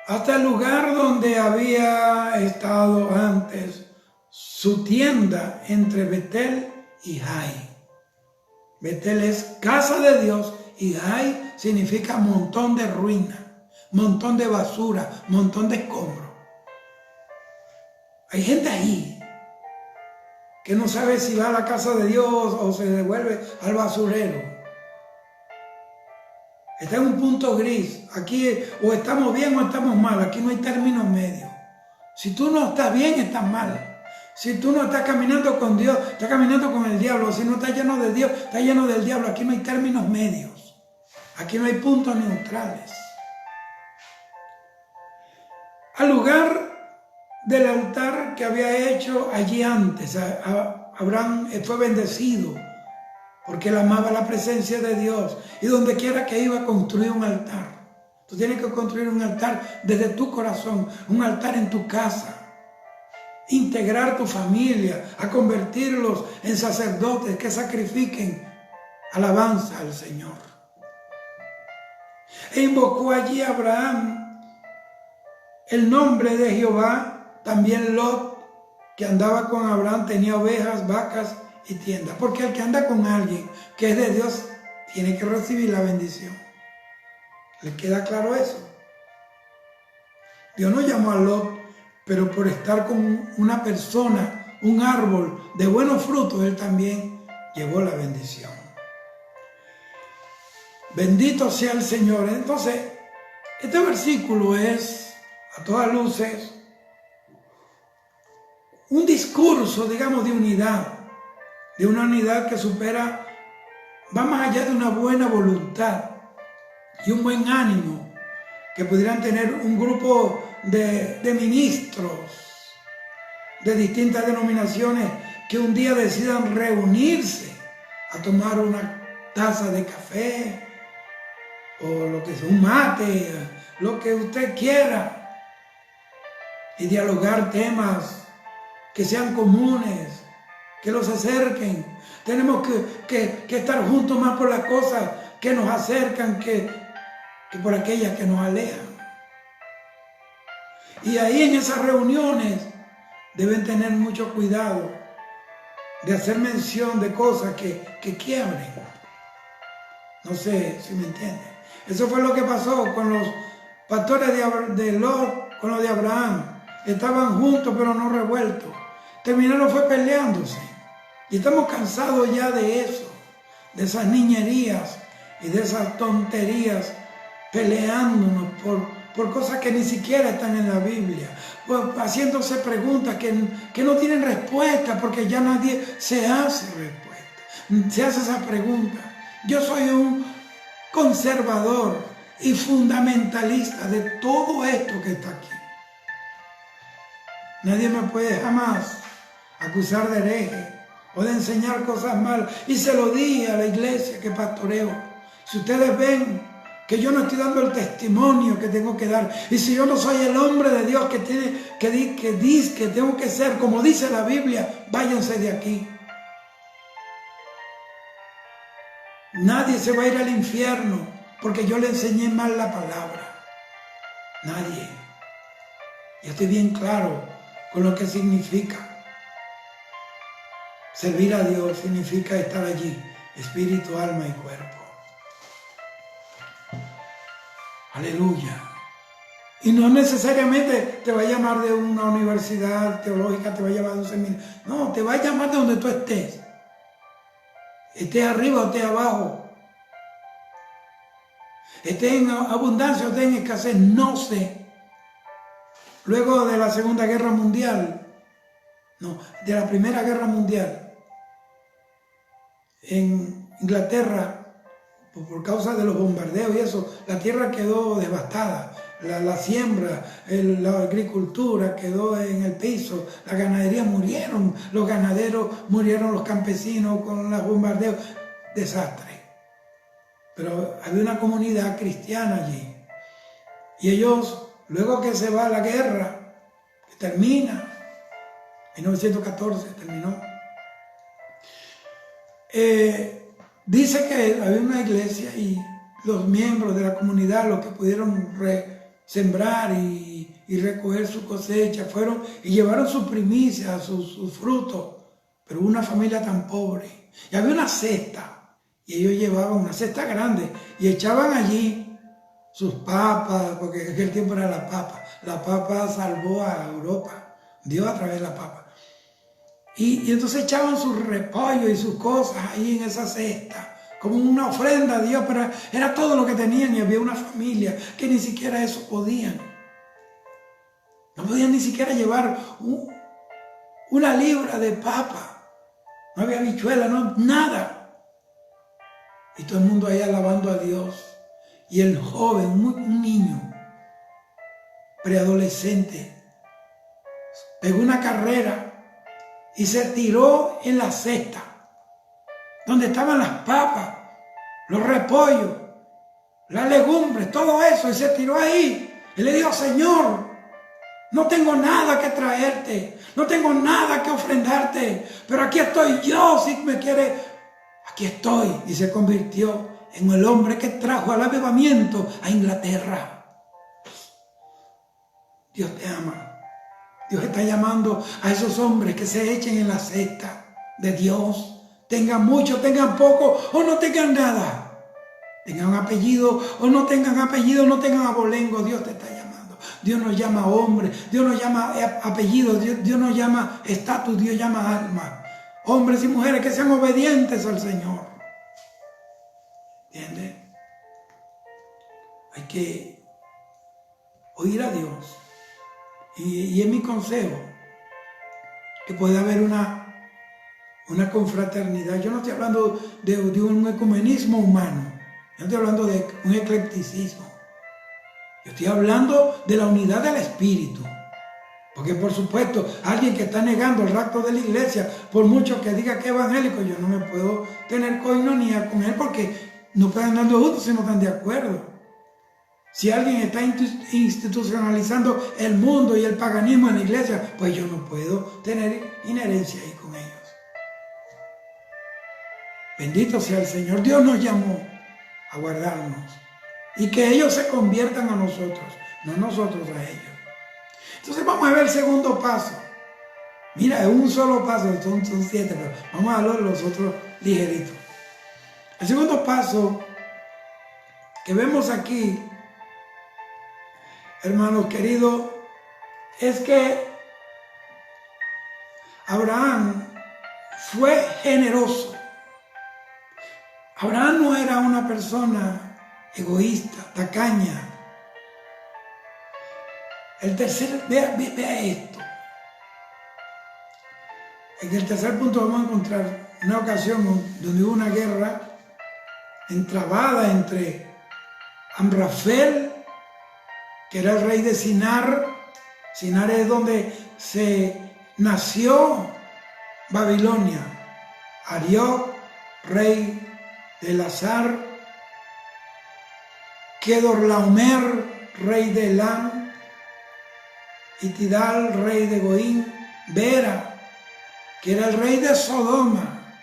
hasta el lugar donde había estado antes su tienda, entre Betel y Jai. Betel es casa de Dios y Jai significa montón de ruina, montón de basura, montón de escombro. Hay gente ahí que no sabe si va a la casa de Dios o se devuelve al basurero. Está en un punto gris. Aquí o estamos bien o estamos mal. Aquí no hay términos medios. Si tú no estás bien, estás mal. Si tú no estás caminando con Dios, estás caminando con el diablo. Si no estás lleno de Dios, estás lleno del diablo. Aquí no hay términos medios. Aquí no hay puntos neutrales. Al lugar del altar que había hecho allí antes, Abraham fue bendecido, porque él amaba la presencia de Dios. Y donde quiera que iba, construir un altar. Tú tienes que construir un altar desde tu corazón, un altar en tu casa. Integrar tu familia, a convertirlos en sacerdotes que sacrifiquen alabanza al Señor. E invocó allí a Abraham el nombre de Jehová. También Lot, que andaba con Abraham, tenía ovejas, vacas y tiendas. Porque el que anda con alguien que es de Dios tiene que recibir la bendición. ¿Le queda claro eso? Dios no llamó a Lot, pero por estar con una persona, un árbol de buenos frutos, él también llevó la bendición. Bendito sea el Señor. Entonces, este versículo es, a todas luces, un discurso, digamos, de una unidad que supera, va más allá de una buena voluntad y un buen ánimo que pudieran tener un grupo de ministros de distintas denominaciones que un día decidan reunirse a tomar una taza de café o lo que sea, un mate, lo que usted quiera, y dialogar temas que sean comunes, que los acerquen. Tenemos que estar juntos más por las cosas que nos acercan que por aquellas que nos alejan. Y ahí en esas reuniones deben tener mucho cuidado de hacer mención de cosas que quiebren. No sé si me entienden. Eso fue lo que pasó con los pastores de Lot, con los de Abraham. Estaban juntos pero no revueltos. Terminaron fue peleándose. Y estamos cansados ya de eso, de esas niñerías y de esas tonterías, peleándonos por cosas que ni siquiera están en la Biblia, haciéndose preguntas que no tienen respuesta, porque ya nadie se hace respuesta, se hace esa pregunta. Yo soy un conservador y fundamentalista de todo esto que está aquí. Nadie me puede jamás acusar de hereje o de enseñar cosas malas. Y se lo dije a la iglesia que pastoreo. Si ustedes ven que yo no estoy dando el testimonio que tengo que dar, y si yo no soy el hombre de Dios que tengo que ser, como dice la Biblia, váyanse de aquí. Nadie se va a ir al infierno porque yo le enseñé mal la palabra. Nadie. Yo estoy bien claro con lo que significa. Servir a Dios significa estar allí, espíritu, alma y cuerpo. Aleluya. Y no necesariamente te va a llamar de una universidad teológica, te va a llamar de un seminario. No, te va a llamar de donde tú estés. Estés arriba o estés abajo. Estés en abundancia o estés en escasez, no sé. Luego de la Segunda Guerra Mundial, de la Primera Guerra Mundial, en Inglaterra, por causa de los bombardeos y eso, la tierra quedó devastada, la siembra, la agricultura quedó en el piso, la ganadería murieron, los ganaderos murieron, los campesinos con los bombardeos, desastre. Pero había una comunidad cristiana allí, y ellos, luego que se va la guerra, que termina, 1914 terminó, dice que había una iglesia y los miembros de la comunidad, los que pudieron sembrar y recoger su cosecha, fueron y llevaron sus primicias, sus frutos, pero una familia tan pobre. Y había una cesta, y ellos llevaban una cesta grande y echaban allí sus papas, porque en aquel tiempo era la papa. La papa salvó a Europa, Dios a través de la papa. Y entonces echaban sus repollos y sus cosas ahí en esa cesta, como una ofrenda a Dios, pero era todo lo que tenían, y había una familia que ni siquiera eso podían. No podían ni siquiera llevar una libra de papa. No había habichuela, no, nada. Y todo el mundo ahí alabando a Dios. Y el joven, un niño, preadolescente, pegó una carrera y se tiró en la cesta, donde estaban las papas, los repollos, las legumbres, todo eso, y se tiró ahí. Y le dijo: Señor, no tengo nada que traerte, no tengo nada que ofrendarte, pero aquí estoy yo, si me quiere, aquí estoy. Y se convirtió en el hombre que trajo al avivamiento a Inglaterra. Dios te ama. Dios está llamando a esos hombres que se echen en la cesta de Dios. Tengan mucho, tengan poco o no tengan nada. Tengan apellido o no tengan apellido, no tengan abolengo. Dios te está llamando. Dios nos llama hombre, Dios nos llama apellido, Dios nos llama estatus, Dios llama alma. Hombres y mujeres que sean obedientes al Señor. ¿Entiendes? Hay que oír a Dios. Y es mi consejo que puede haber una confraternidad. Yo no estoy hablando de un ecumenismo humano. Yo estoy hablando de un eclecticismo. Yo estoy hablando de la unidad del Espíritu. Porque por supuesto, alguien que está negando el rapto de la iglesia, por mucho que diga que es evangélico, yo no me puedo tener coinonía con él porque no pueden andar juntos si no están de acuerdo. Si alguien está institucionalizando el mundo y el paganismo en la iglesia, pues yo no puedo tener inherencia ahí con ellos. Bendito sea el Señor. Dios nos llamó a guardarnos y que ellos se conviertan a nosotros, no nosotros a ellos. Entonces vamos a ver el segundo paso. Mira, es un solo paso, son 7, pero vamos a ver los otros ligeritos. El segundo paso que vemos aquí, hermanos queridos, es que Abraham fue generoso. Abraham no era una persona egoísta, tacaña. El tercer, vea esto. En el tercer punto vamos a encontrar una ocasión donde hubo una guerra entrabada entre Amrafel, que era el rey de Sinar. Sinar es donde se nació Babilonia. Arioc, rey de Elazar. Kedorlaomer, rey de Elam. y Tidal, rey de Goín, Bera, que era el rey de Sodoma,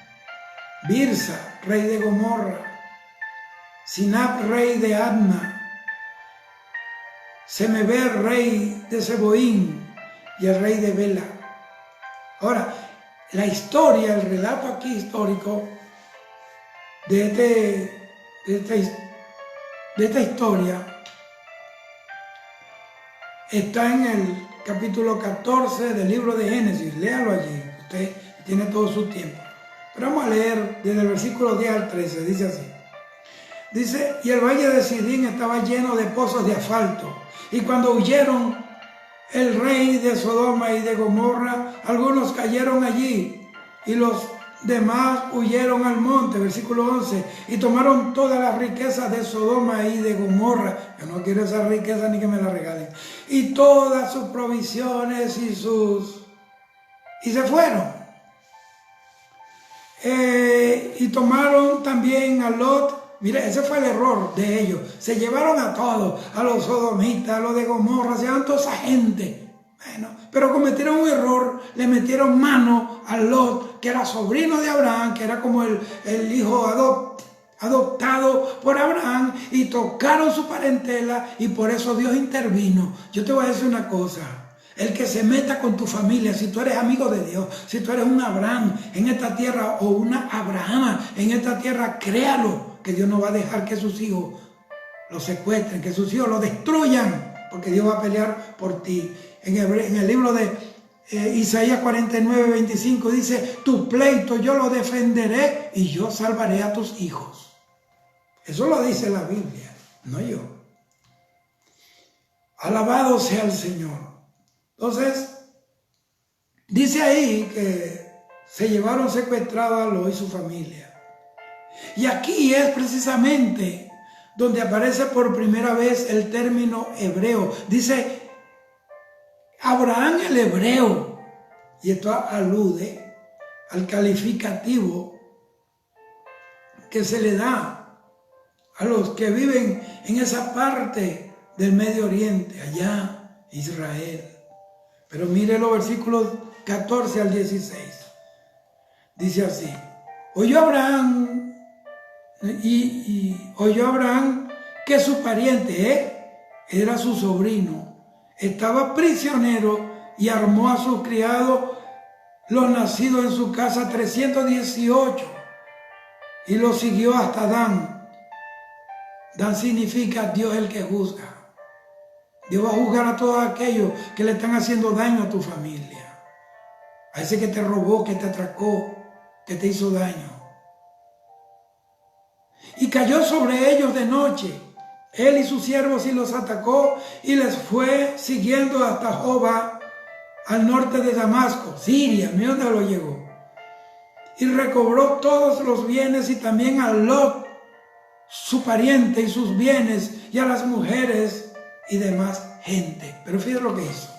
Birsa, rey de Gomorra, Sinab, rey de Adma, Semeber, rey de Seboín, y el rey de Bela. Ahora, la historia, el relato aquí histórico de esta historia está en el capítulo 14 del libro de Génesis. Léalo allí, usted tiene todo su tiempo. Pero vamos a leer desde el versículo 10 al 13, dice así. Dice, y el valle de Sidín estaba lleno de pozos de asfalto, y cuando huyeron el rey de Sodoma y de Gomorra, algunos cayeron allí, y los demás huyeron al monte, versículo 11, y tomaron todas las riquezas de Sodoma y de Gomorra. Yo no quiero esa riqueza ni que me la regalen. Y todas sus provisiones y se fueron. Y tomaron también a Lot. Mira, ese fue el error de ellos. Se llevaron a todos, a los sodomitas, a los de Gomorra, se llevaron toda esa gente. Bueno, pero cometieron un error, le metieron mano a Lot, que era sobrino de Abraham, que era como el hijo adoptado por Abraham, y tocaron su parentela, y por eso Dios intervino. Yo te voy a decir una cosa. El que se meta con tu familia, si tú eres amigo de Dios, si tú eres un Abraham en esta tierra o una Abrahama en esta tierra, créalo, que Dios no va a dejar que sus hijos lo secuestren, que sus hijos lo destruyan, porque Dios va a pelear por ti. En el libro de Isaías 49, 25 dice, tu pleito yo lo defenderé y yo salvaré a tus hijos. Eso lo dice la Biblia, no yo. Alabado sea el Señor. Entonces, dice ahí que se llevaron secuestrado a Lot y su familia. Y aquí es precisamente donde aparece por primera vez el término hebreo. Dice, Abraham el hebreo. Y esto alude al calificativo que se le da a los que viven en esa parte del Medio Oriente, allá, Israel. Pero mire los versículos 14 al 16. Dice así, oyó Abraham Y oyó Abraham que su pariente, era su sobrino, estaba prisionero y armó a sus criados, los nacidos en su casa, 318, y los siguió hasta Dan. Dan significa Dios el que juzga. Dios va a juzgar a todos aquellos que le están haciendo daño a tu familia. A ese que te robó, que te atracó, que te hizo daño. Y cayó sobre ellos de noche, él y sus siervos, y los atacó y les fue siguiendo hasta Jobá, al norte de Damasco, Siria. Mira dónde lo llegó. Y recobró todos los bienes y también a Lot, su pariente, y sus bienes, y a las mujeres y demás gente. Pero fíjate lo que hizo.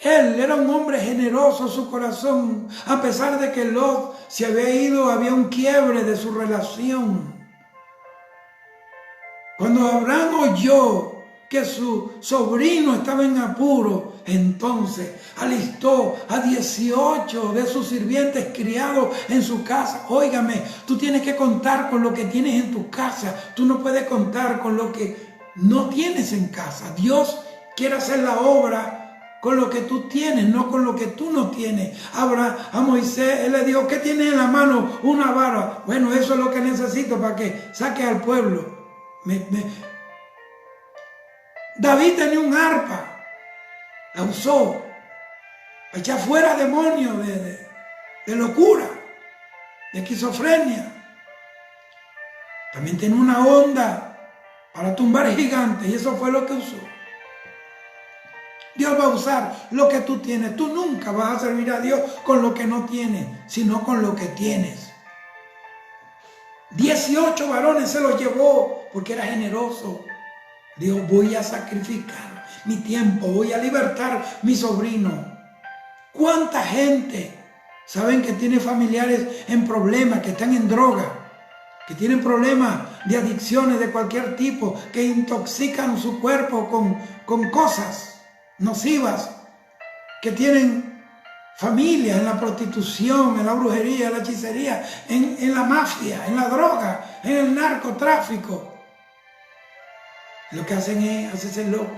Él era un hombre generoso, su corazón, a pesar de que Lot se había ido, había un quiebre de su relación. Cuando Abraham oyó que su sobrino estaba en apuro, entonces alistó a 18 de sus sirvientes criados en su casa. Óigame, tú tienes que contar con lo que tienes en tu casa. Tú no puedes contar con lo que no tienes en casa. Dios quiere hacer la obra con lo que tú tienes, no con lo que tú no tienes. A Moisés, él le dijo, ¿qué tiene en la mano? Una vara. Bueno, eso es lo que necesito para que saque al pueblo. David tenía un arpa, la usó para echar fuera demonios de locura, de esquizofrenia. También tenía una onda para tumbar gigantes, y eso fue lo que usó. Dios va a usar lo que tú tienes. Tú nunca vas a servir a Dios con lo que no tienes, sino con lo que tienes. 18 varones se los llevó porque era generoso. Dios, voy a sacrificar mi tiempo, voy a libertar mi sobrino. ¿Cuánta gente saben que tiene familiares en problemas, que están en droga, que tienen problemas de adicciones de cualquier tipo, que intoxican su cuerpo con cosas nocivas, que tienen familias en la prostitución, en la brujería, en la hechicería, en la mafia, en la droga, en el narcotráfico? Lo que hacen es hacerse loco.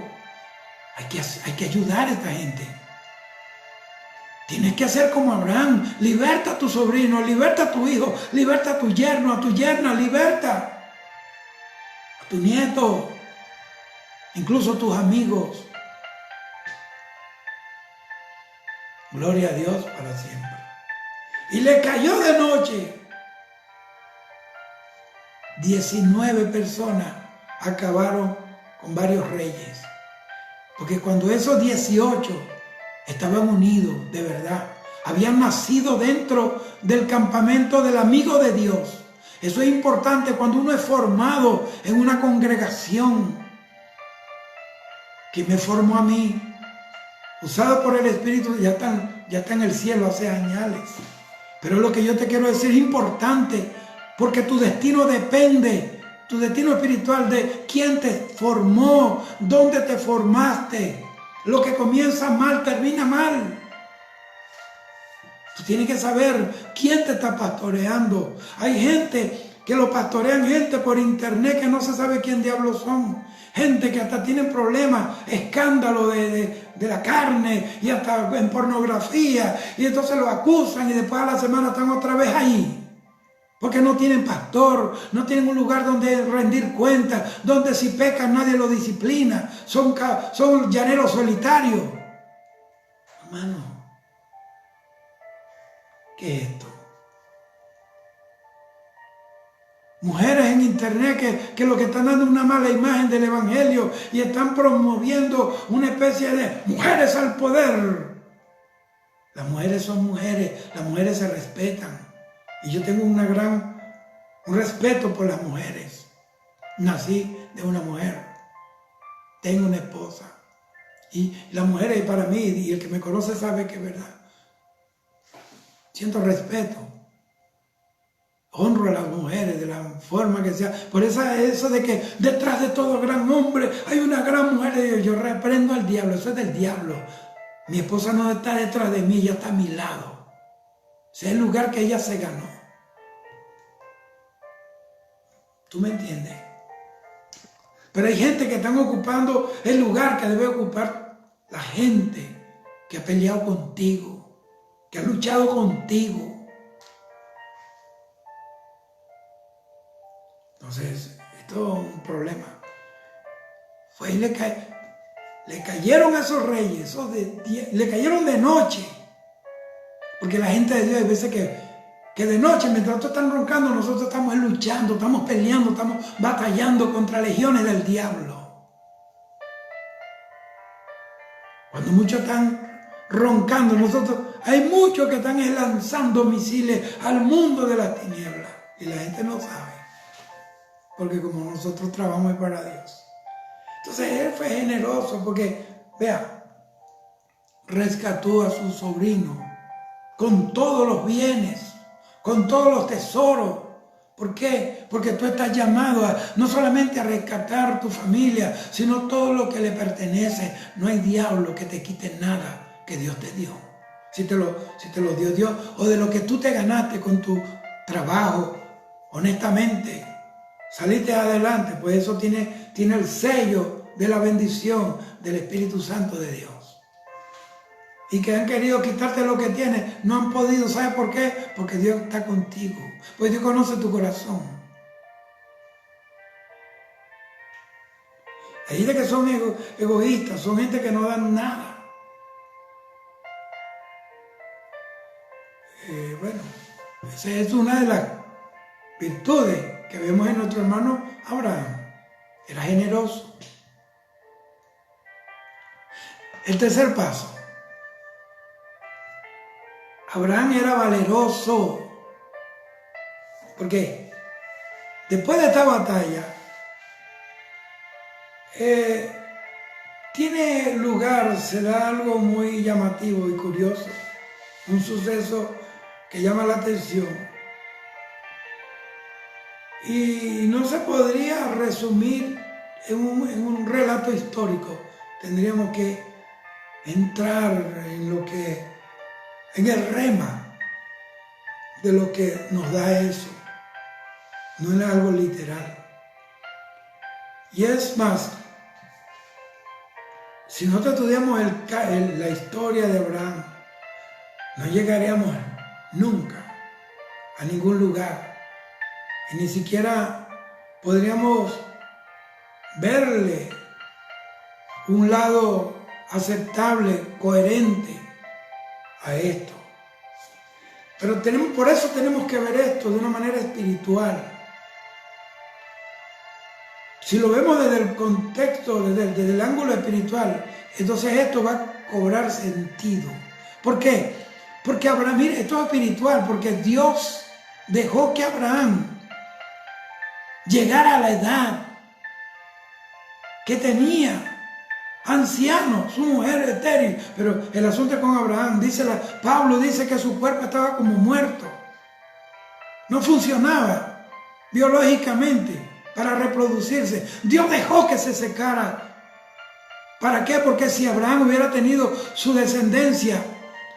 Hay que ayudar a esta gente. Tienes que hacer como Abraham. Liberta a tu sobrino, liberta a tu hijo, liberta a tu yerno, a tu yerna, liberta a tu nieto, incluso a tus amigos. Gloria a Dios para siempre. Y le cayó de noche. 19 personas acabaron con varios reyes. Porque cuando esos 18 estaban unidos de verdad, habían nacido dentro del campamento del amigo de Dios. Eso es importante cuando uno es formado en una congregación que me formó a mí, usado por el Espíritu, ya está en el cielo hace años. Pero lo que yo te quiero decir es importante, porque tu destino depende, tu destino espiritual, de quién te formó, dónde te formaste. Lo que comienza mal termina mal. Tú tienes que saber quién te está pastoreando. Hay gente que lo pastorean, gente por internet que no se sabe quién diablos son. Gente que hasta tienen problemas, escándalo de la carne y hasta en pornografía. Y entonces lo acusan y después a la semana están otra vez ahí. Porque no tienen pastor, no tienen un lugar donde rendir cuentas, donde si pecan nadie lo disciplina. Son llaneros solitarios. Hermano, ¿qué es esto? Mujeres en internet que lo que están dando es una mala imagen del evangelio y están promoviendo una especie de mujeres al poder. Las mujeres son mujeres, las mujeres se respetan. Y yo tengo un respeto por las mujeres. Nací de una mujer. Tengo una esposa. Y las mujeres para mí, y el que me conoce sabe que es verdad. Siento respeto. Honro a las mujeres de la forma que sea. Por eso de que detrás de todo gran hombre hay una gran mujer. Yo reprendo al diablo. Eso es del diablo. Mi esposa no está detrás de mí, ella está a mi lado. Ese es el lugar que ella se ganó. ¿Tú me entiendes? Pero hay gente que están ocupando el lugar que debe ocupar la gente que ha peleado contigo, que ha luchado contigo. Entonces, esto es un problema. Fue y le cayeron a esos reyes, le cayeron de noche. Porque la gente de Dios hay veces que de noche, mientras otros están roncando, nosotros estamos luchando, estamos peleando, estamos batallando contra legiones del diablo. Cuando muchos están roncando, hay muchos que están lanzando misiles al mundo de las tinieblas. Y la gente no sabe. Porque como nosotros trabajamos para Dios. Entonces él fue generoso porque, vea, rescató a su sobrino con todos los bienes, con todos los tesoros. ¿Por qué? Porque tú estás llamado no solamente a rescatar tu familia, sino todo lo que le pertenece. No hay diablo que te quite nada que Dios te dio. Si te lo dio Dios, o de lo que tú te ganaste con tu trabajo, honestamente, saliste adelante, pues eso tiene el sello de la bendición del Espíritu Santo de Dios. Y que han querido quitarte lo que tienes, no han podido. ¿Sabes por qué? Porque Dios está contigo. Pues Dios conoce tu corazón. Hay gente que son egoístas, son gente que no dan nada. Bueno, esa es una de las virtudes que vemos en nuestro hermano Abraham. Era generoso. El tercer paso. Abraham era valeroso. Porque después de esta batalla, tiene lugar, se da algo muy llamativo y curioso. Un suceso que llama la atención. Y no se podría resumir en un relato histórico. Tendríamos que entrar en el rema de lo que nos da eso. No es algo literal. Y es más, si nosotros estudiamos la historia de Abraham, no llegaríamos nunca a ningún lugar. Y ni siquiera podríamos verle un lado aceptable, coherente a esto. Pero por eso tenemos que ver esto de una manera espiritual. Si lo vemos desde el contexto, desde el ángulo espiritual, entonces esto va a cobrar sentido. ¿Por qué? Porque Abraham, mire, esto es espiritual, porque Dios dejó que Abraham llegara a la edad que tenía, anciano, su mujer estéril. Pero el asunto con Abraham, Pablo dice que su cuerpo estaba como muerto. No funcionaba biológicamente para reproducirse. Dios dejó que se secara. ¿Para qué? Porque si Abraham hubiera tenido su descendencia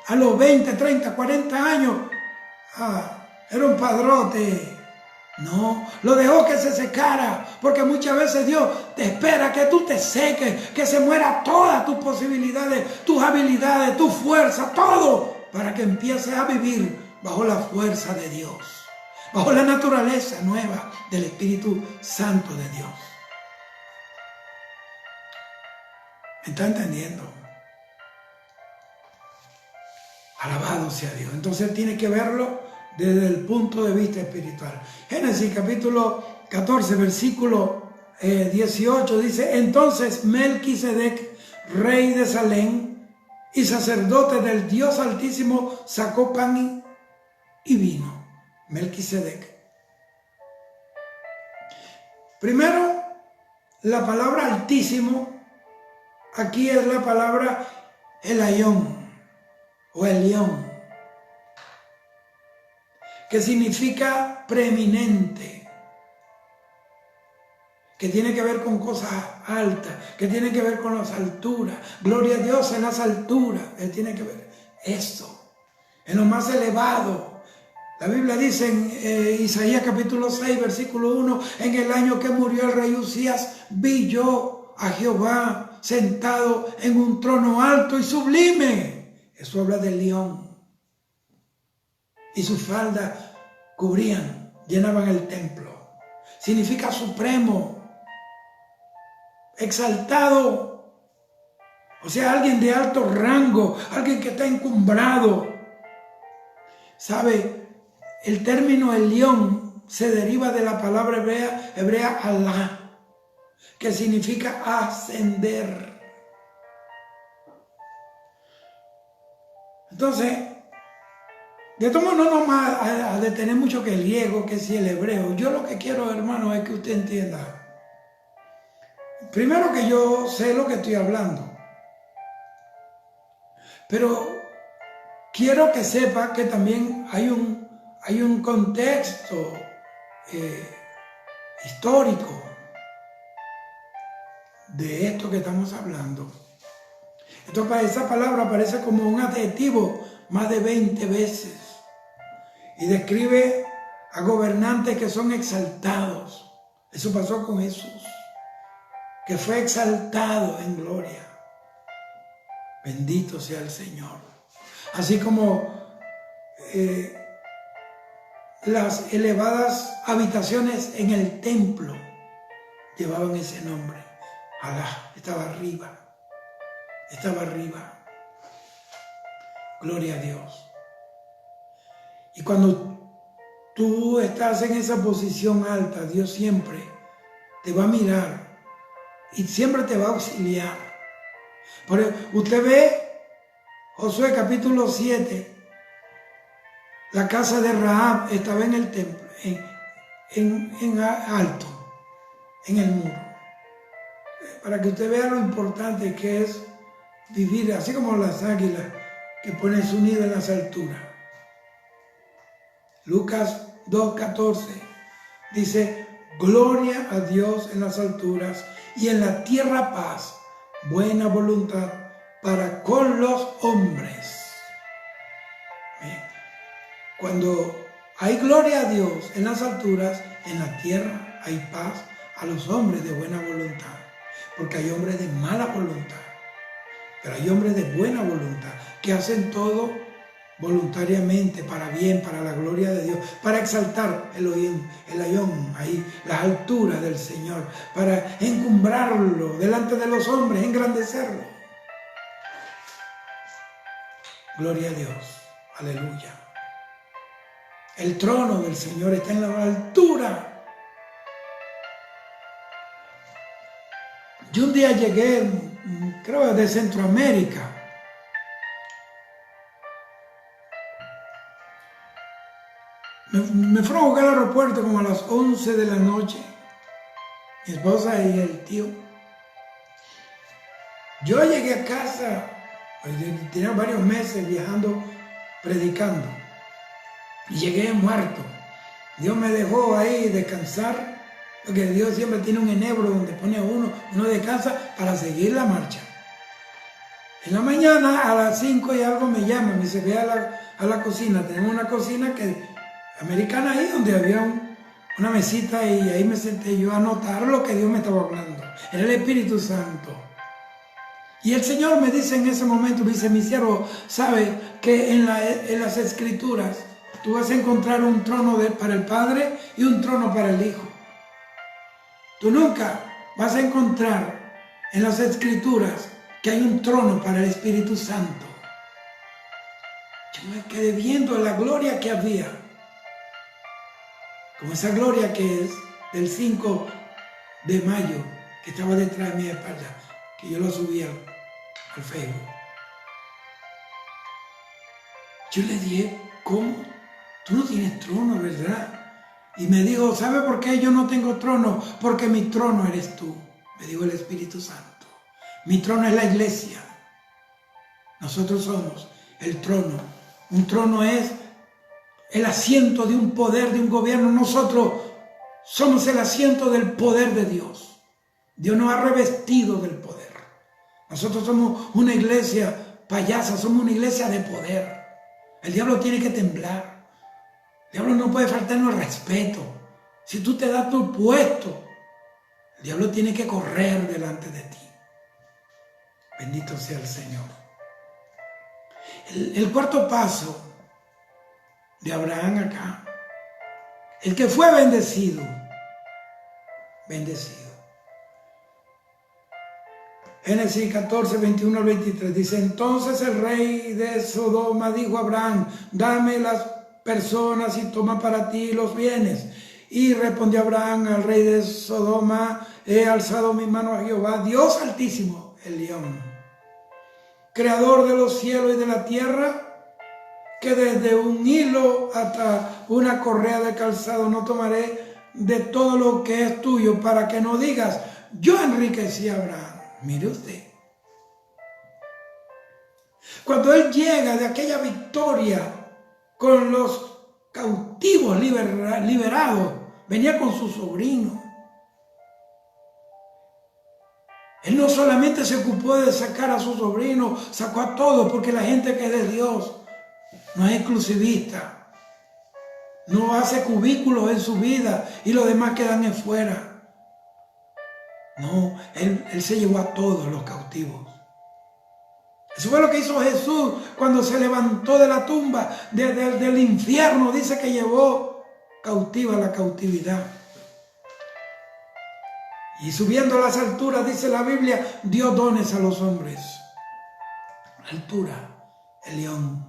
a los 20, 30, 40 años, era un padrote. No, lo dejó que se secara, porque muchas veces Dios te espera que tú te seques, que se muera todas tus posibilidades, tus habilidades, tu fuerza, todo, para que empieces a vivir bajo la fuerza de Dios, bajo la naturaleza nueva del Espíritu Santo de Dios. ¿Me está entendiendo? Alabado sea Dios. Entonces tiene que verlo desde el punto de vista espiritual. Génesis capítulo 14, versículo 18 dice: entonces Melquisedec, rey de Salem y sacerdote del Dios Altísimo, sacó pan y vino. Melquisedec. Primero, la palabra Altísimo, aquí es la palabra Elyon o Elión, que significa preeminente, que tiene que ver con cosas altas, que tiene que ver con las alturas. Gloria a Dios en las alturas, tiene que ver eso, en lo más elevado. La Biblia dice en Isaías capítulo 6, versículo 1, en el año que murió el rey Usías, vi yo a Jehová sentado en un trono alto y sublime. Eso habla del león. Y sus faldas cubrían, llenaban el templo. Significa supremo, exaltado. O sea, alguien de alto rango, alguien que está encumbrado. ¿Sabe? El término Elión se deriva de la palabra hebrea Alá, que significa ascender. Entonces, de todo modo no nos vamos a detener mucho que el griego, que si el hebreo. Yo lo que quiero, hermano, es que usted entienda. Primero que yo sé lo que estoy hablando. Pero quiero que sepa que también hay un contexto histórico de esto que estamos hablando. Entonces, esa palabra aparece como un adjetivo más de 20 veces y describe a gobernantes que son exaltados. Eso pasó con Jesús, que fue exaltado en gloria. Bendito sea el Señor. Así como las elevadas habitaciones en el templo llevaban ese nombre. Alá, estaba arriba. Estaba arriba. Gloria a Dios. Y cuando tú estás en esa posición alta, Dios siempre te va a mirar y siempre te va a auxiliar. Por eso, usted ve Josué capítulo 7, la casa de Rahab estaba en el templo, en alto, en el muro. Para que usted vea lo importante que es vivir, así como las águilas que ponen su nido en las alturas. Lucas 2:14 dice, gloria a Dios en las alturas y en la tierra paz, buena voluntad para con los hombres. Cuando hay gloria a Dios en las alturas, en la tierra hay paz a los hombres de buena voluntad. Porque hay hombres de mala voluntad, pero hay hombres de buena voluntad que hacen todo voluntariamente para bien, para la gloria de Dios, para exaltar el ayón, ahí, las alturas del Señor, para encumbrarlo delante de los hombres, engrandecerlo. Gloria a Dios, aleluya. El trono del Señor está en la altura. Yo un día llegué, creo de Centroamérica. Me fueron a buscar al aeropuerto como a las 11 de la noche. Mi esposa y el tío. Yo llegué a casa, tenía varios meses viajando, predicando. Y llegué muerto. Dios me dejó ahí descansar. Porque Dios siempre tiene un enebro donde pone a uno descansa para seguir la marcha. En la mañana a las 5 y algo me llama, me dice, ve a la cocina. Tenemos una cocina americana ahí donde había una mesita y ahí me senté yo a anotar lo que Dios me estaba hablando. Era el Espíritu Santo. Y el Señor me dice en ese momento, me dice, mi siervo, sabe que en las Escrituras tú vas a encontrar un trono para el Padre y un trono para el Hijo. Tú nunca vas a encontrar en las Escrituras que hay un trono para el Espíritu Santo. Yo me quedé viendo la gloria que había. Como esa gloria que es del 5 de mayo, que estaba detrás de mi espalda, que yo lo subí al Facebook. Yo le dije, ¿cómo? Tú no tienes trono, ¿verdad? Y me dijo, ¿sabe por qué yo no tengo trono? Porque mi trono eres tú, me dijo el Espíritu Santo. Mi trono es la iglesia. Nosotros somos el trono. Un trono es el asiento de un poder, de un gobierno. Nosotros somos el asiento del poder de Dios. Dios nos ha revestido del poder. Nosotros somos una iglesia payasa, somos una iglesia de poder. El diablo tiene que temblar. El diablo no puede faltarnos el respeto. Si tú te das tu puesto, el diablo tiene que correr delante de ti. Bendito sea el Señor. El cuarto paso de Abraham acá. El que fue bendecido. Bendecido. Génesis 14, 21 al 23 dice: entonces el rey de Sodoma dijo a Abraham: dame las personas y toma para ti los bienes. Y respondió Abraham al rey de Sodoma: he alzado mi mano a Jehová, Dios Altísimo, el León, creador de los cielos y de la tierra, que desde un hilo hasta una correa de calzado no tomaré de todo lo que es tuyo, para que no digas: yo enriquecí a Abraham. Mire usted, cuando él llega de aquella victoria con los cautivos liberados, venía con su sobrino. Él no solamente se ocupó de sacar a su sobrino, sacó a todos, porque la gente que es de Dios no es exclusivista, no hace cubículos en su vida y los demás quedan en fuera. No, él se llevó a todos los cautivos. Eso fue lo que hizo Jesús cuando se levantó de la tumba, del infierno. Dice que llevó cautiva la cautividad. Y subiendo a las alturas, dice la Biblia, dio dones a los hombres. Altura, el león.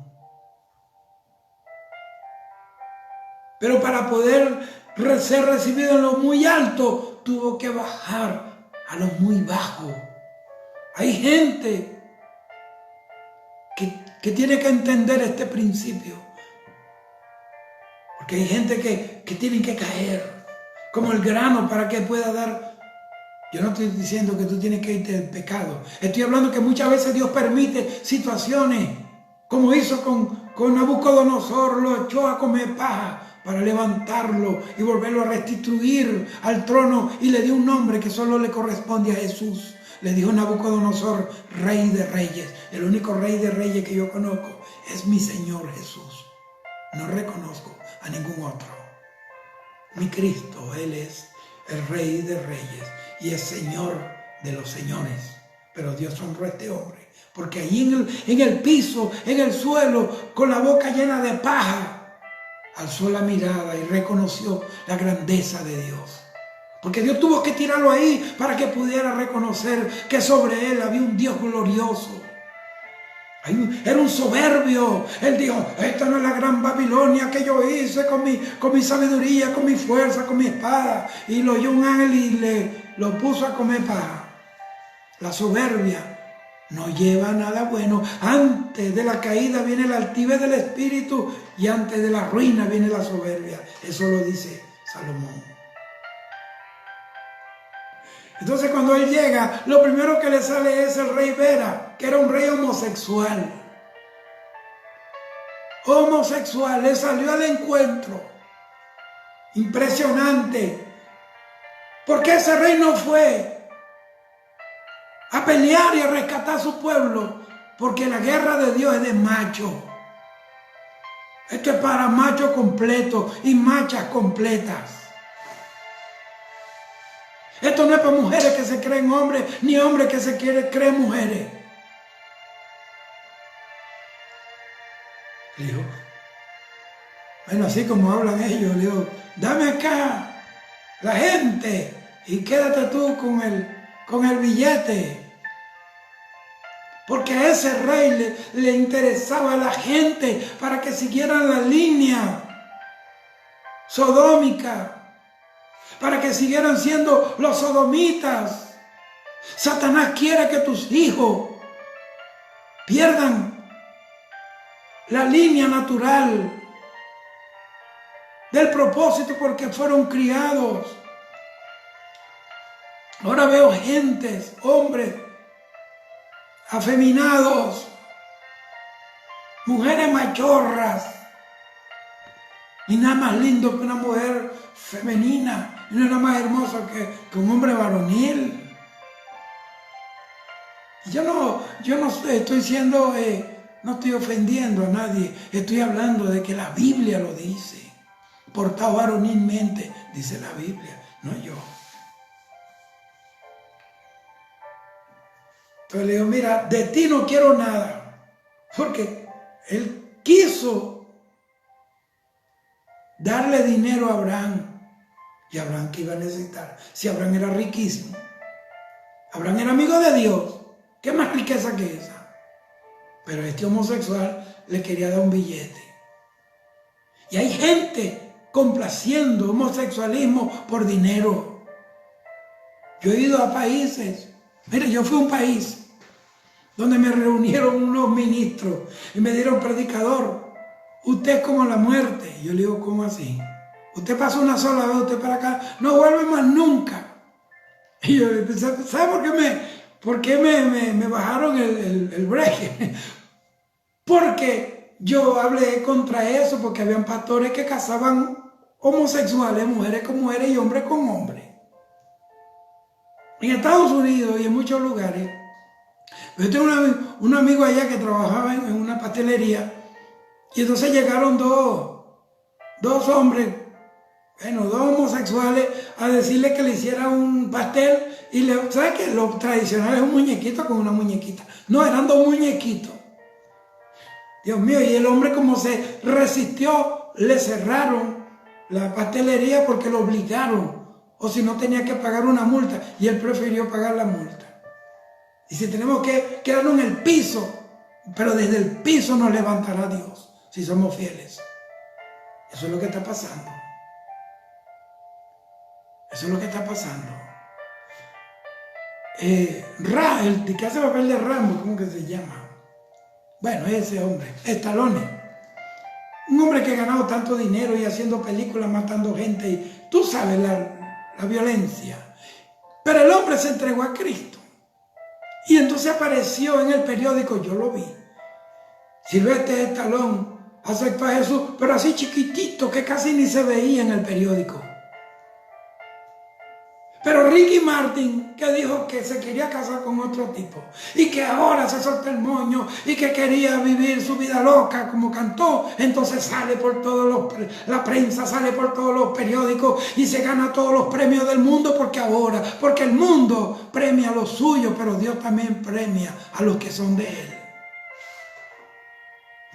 Pero para poder ser recibido en lo muy alto, tuvo que bajar a lo muy bajo. Hay gente que tiene que entender este principio. Porque hay gente que tiene que caer como el grano para que pueda dar. Yo no estoy diciendo que tú tienes que irte del pecado. Estoy hablando que muchas veces Dios permite situaciones, como hizo con Nabucodonosor, lo echó a comer paja para levantarlo y volverlo a restituir al trono, y le dio un nombre que solo le corresponde a Jesús. Le dijo Nabucodonosor: Rey de Reyes. El único Rey de Reyes que yo conozco es mi Señor Jesús. No reconozco a ningún otro. Mi Cristo, Él es el Rey de Reyes y es Señor de los señores. Pero Dios honró a este hombre, porque ahí en el piso, en el suelo, con la boca llena de paja, alzó la mirada y reconoció la grandeza de Dios. Porque Dios tuvo que tirarlo ahí para que pudiera reconocer que sobre él había un Dios glorioso. Era un soberbio. Él dijo: esta no es la gran Babilonia que yo hice con mi sabiduría, con mi fuerza, con mi espada. Y lo oyó un ángel y lo puso a comer paja. La soberbia no lleva nada bueno. Antes de la caída viene la altivez del espíritu, y antes de la ruina viene la soberbia. Eso lo dice Salomón. Entonces, cuando él llega, lo primero que le sale es el rey Vera, que era un rey homosexual. Homosexual, le salió al encuentro. Impresionante. Porque ese rey no fue a pelear y a rescatar a su pueblo, porque la guerra de Dios es de macho. Esto es para machos completos y machas completas. Esto no es para mujeres que se creen hombres, ni hombres que se creen mujeres. Le dijo, bueno, así como hablan ellos, le digo: dame acá la gente y quédate tú con el billete. Porque a ese rey le interesaba a la gente para que siguieran la línea sodómica, para que siguieran siendo los sodomitas. Satanás quiere que tus hijos pierdan la línea natural del propósito porque fueron criados. Ahora veo gentes, hombres afeminados, mujeres machorras, y nada más lindo que una mujer femenina, y no es nada más hermoso que un hombre varonil. Yo no estoy siendo, no estoy ofendiendo a nadie, estoy hablando de que la Biblia lo dice. portaos varonilmente, dice la Biblia, no yo. Entonces le digo, mira, de ti no quiero nada, porque él quiso darle dinero a Abraham, y Abraham ¿qué iba a necesitar? Si Abraham era riquísimo, Abraham era amigo de Dios, ¿qué más riqueza que esa? Pero este homosexual le quería dar un billete. Y hay gente complaciendo homosexualismo por dinero. Yo he ido a países, mire, yo fui a un país donde me reunieron unos ministros y me dieron, predicador, usted es como la muerte. Y yo le digo, ¿cómo así? Usted pasa una sola vez, usted para acá, no vuelve más nunca. Y yo le dije, ¿sabe por qué me bajaron el break? Porque yo hablé contra eso, porque habían pastores que casaban homosexuales, mujeres con mujeres y hombres con hombres. En Estados Unidos y en muchos lugares. Yo tengo un amigo allá que trabajaba en una pastelería, y entonces llegaron dos hombres, bueno, dos homosexuales, a decirle que le hiciera un pastel, y ¿sabes qué? Lo tradicional es un muñequito con una muñequita. No, eran dos muñequitos. Dios mío, y el hombre como se resistió, le cerraron la pastelería porque lo obligaron, o si no tenía que pagar una multa, y él prefirió pagar la multa. Y si tenemos que quedarnos en el piso, pero desde el piso nos levantará Dios, si somos fieles. Eso es lo que está pasando. Eso es lo que está pasando. El que hace papel de Rambo, ¿cómo que se llama? Bueno, ese hombre, Stallone. Un hombre que ha ganado tanto dinero y haciendo películas, matando gente, y tú sabes la violencia. Pero el hombre se entregó a Cristo. Y entonces apareció en el periódico, yo lo vi. Sylvester Stallone aceptó a Jesús, pero así chiquitito que casi ni se veía en el periódico. Pero Ricky Martin, que dijo que se quería casar con otro tipo y que ahora se soltó el moño y que quería vivir su vida loca como cantó, entonces sale por la prensa, sale por todos los periódicos y se gana todos los premios del mundo, porque el mundo premia a los suyos, pero Dios también premia a los que son de Él.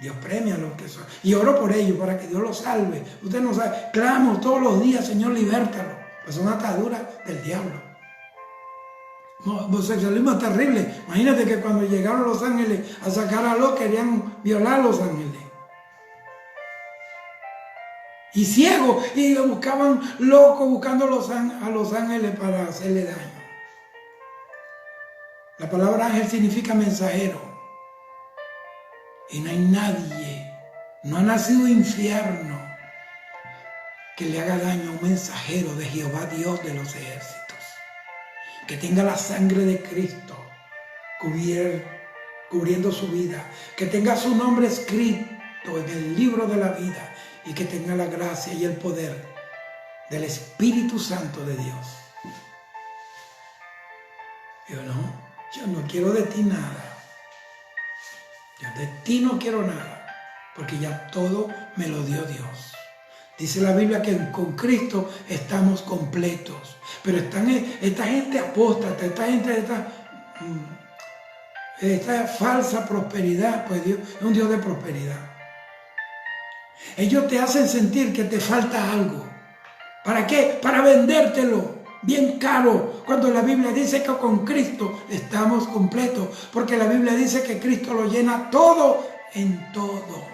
Dios premia a los que son. Y oro por ellos para que Dios los salve. Usted no sabe, clamo todos los días, Señor, libértalo. Pues son ataduras del diablo. Homosexualismo es terrible. Imagínate que cuando llegaron a Los Ángeles a sacar a Lot, querían violar a Los Ángeles. Y ciegos, y lo buscaban locos, buscando a Los Ángeles para hacerle daño. La palabra ángel significa mensajero. Y no hay nadie, no ha nacido infierno, que le haga daño a un mensajero de Jehová Dios de los ejércitos, que tenga la sangre de Cristo cubriendo su vida, que tenga su nombre escrito en el libro de la vida y que tenga la gracia y el poder del Espíritu Santo de Dios. Yo no quiero de ti nada. Yo de ti no quiero nada, porque ya todo me lo dio Dios. Dice la Biblia que con Cristo estamos completos. Pero esta gente apóstata, esta gente, esta falsa prosperidad, pues Dios es un Dios de prosperidad. Ellos te hacen sentir que te falta algo. ¿Para qué? Para vendértelo bien caro, cuando la Biblia dice que con Cristo estamos completos, porque la Biblia dice que Cristo lo llena todo en todo.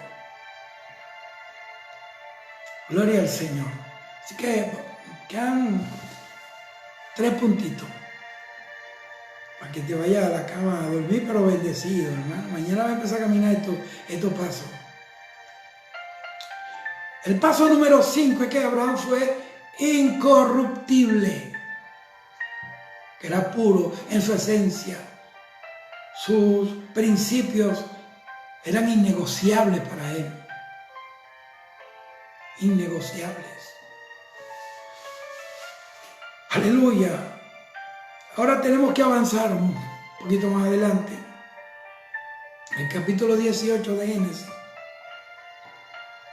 Gloria al Señor. Así que quedan 3 puntitos para que te vayas a la cama a dormir, pero bendecido, hermano. Mañana va a empezar a caminar estos pasos. El paso número 5 es que Abraham fue incorruptible, que era puro en su esencia. Sus principios eran innegociables para él. Innegociables. Aleluya. Ahora tenemos que avanzar un poquito más adelante. El capítulo 18 de Génesis.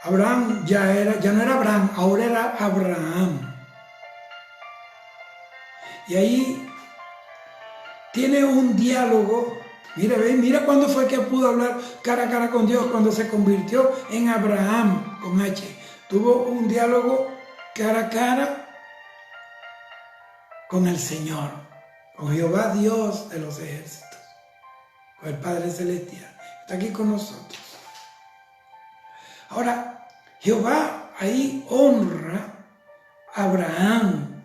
Abraham ya no era Abraham, ahora era Abraham. Y ahí tiene un diálogo. Mira cuándo fue que pudo hablar cara a cara con Dios, cuando se convirtió en Abraham, con H. Tuvo un diálogo cara a cara con el Señor, con Jehová Dios de los ejércitos, con el Padre Celestial. Está aquí con nosotros. Ahora, Jehová ahí honra a Abraham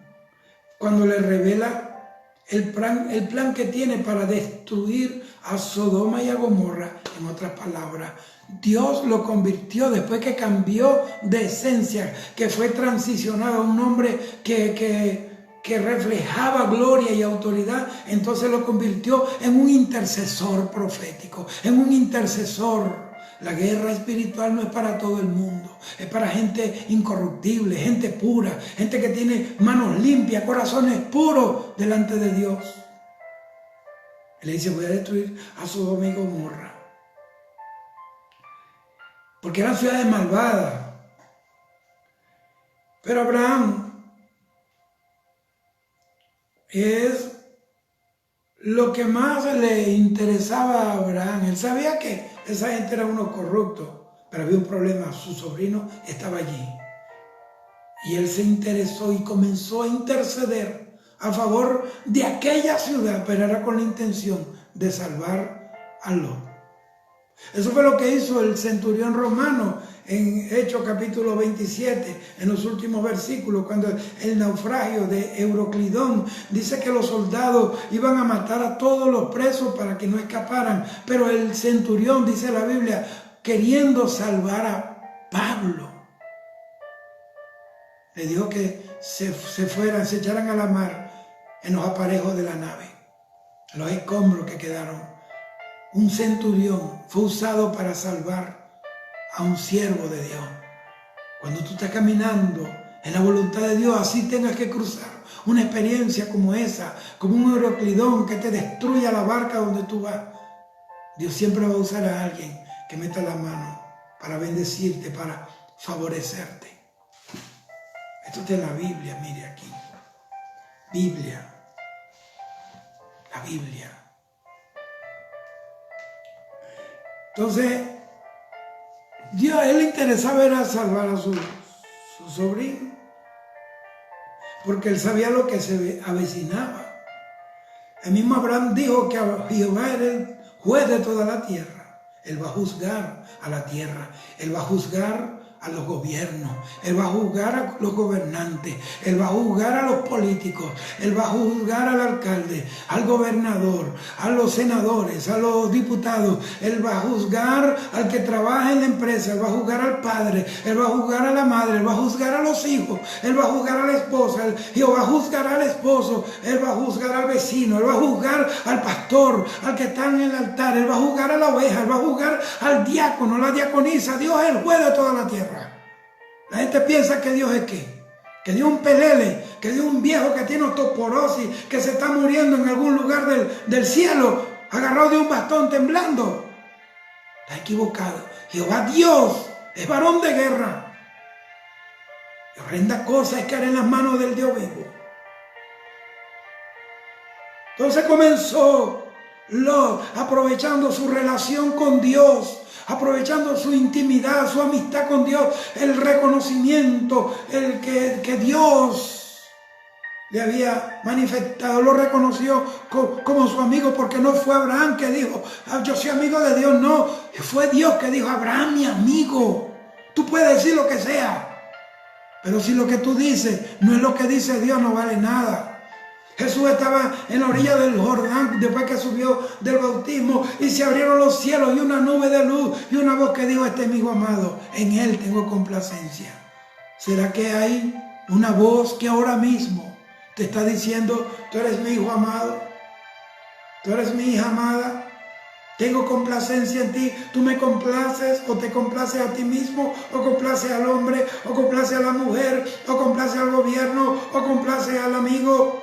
cuando le revela el plan que tiene para destruir a Sodoma y a Gomorra. En otras palabras, Dios lo convirtió después que cambió de esencia, que fue transicionado a un hombre que reflejaba gloria y autoridad. Entonces lo convirtió en un intercesor profético, en un intercesor. La guerra espiritual no es para todo el mundo, es para gente incorruptible, gente pura, gente que tiene manos limpias, corazones puros delante de Dios. Él le dice: voy a destruir a Sodoma y Gomorra, porque eran ciudades malvadas. Pero Abraham es lo que más le interesaba a Abraham. Él sabía que esa gente era unos corruptos, pero había un problema: su sobrino estaba allí. Y él se interesó y comenzó a interceder a favor de aquella ciudad, pero era con la intención de salvar a Lot. Eso fue lo que hizo el centurión romano en Hechos capítulo 27, en los últimos versículos, cuando el naufragio de Euroclidón dice que los soldados iban a matar a todos los presos para que no escaparan, pero el centurión, dice la Biblia, queriendo salvar a Pablo, le dijo que se echaran a la mar en los aparejos de la nave, en los escombros que quedaron. Un centurión fue usado para salvar a un siervo de Dios. Cuando tú estás caminando en la voluntad de Dios, así tengas que cruzar una experiencia como esa, como un Euroclidón que te destruya la barca donde tú vas, Dios siempre va a usar a alguien que meta la mano para bendecirte, para favorecerte. Esto está en la Biblia, mire aquí. Biblia. La Biblia. Entonces, Dios, a él le interesaba era salvar a su sobrino, porque él sabía lo que se avecinaba. El mismo Abraham dijo que Jehová era el juez de toda la tierra. Él va a juzgar a la tierra, él va a juzgar a los gobiernos, él va a juzgar a los gobernantes, él va a juzgar a los políticos, él va a juzgar al alcalde, al gobernador, a los senadores, a los diputados, él va a juzgar al que trabaja en la empresa, él va a juzgar al padre, él va a juzgar a la madre, él va a juzgar a los hijos, él va a juzgar a la esposa, Jehová va a juzgar al esposo, él va a juzgar al vecino, él va a juzgar al pastor, al que está en el altar, él va a juzgar a la oveja, él va a juzgar al diácono, la diaconisa. Dios es el juez de toda la tierra. La gente piensa que Dios es ¿qué? Que Dios es un pelele, que Dios es un viejo que tiene osteoporosis, que se está muriendo en algún lugar del cielo, agarrado de un bastón temblando. Está equivocado. Jehová Dios es varón de guerra. Y horrenda cosa es caer en las manos del Dios vivo. Entonces comenzó Lot, aprovechando su relación con Dios, aprovechando su intimidad, su amistad con Dios, el reconocimiento, el que Dios le había manifestado, lo reconoció como su amigo, porque no fue Abraham que dijo: yo soy amigo de Dios. No, fue Dios que dijo: Abraham, mi amigo. Tú puedes decir lo que sea, pero si lo que tú dices no es lo que dice Dios, no vale nada. Jesús estaba en la orilla del Jordán después que subió del bautismo y se abrieron los cielos y una nube de luz y una voz que dijo: este es mi hijo amado, en él tengo complacencia. ¿Será que hay una voz que ahora mismo te está diciendo: tú eres mi hijo amado, tú eres mi hija amada, tengo complacencia en ti? ¿Tú me complaces o te complaces a ti mismo, o complaces al hombre, o complaces a la mujer, o complaces al gobierno, o complaces al amigo,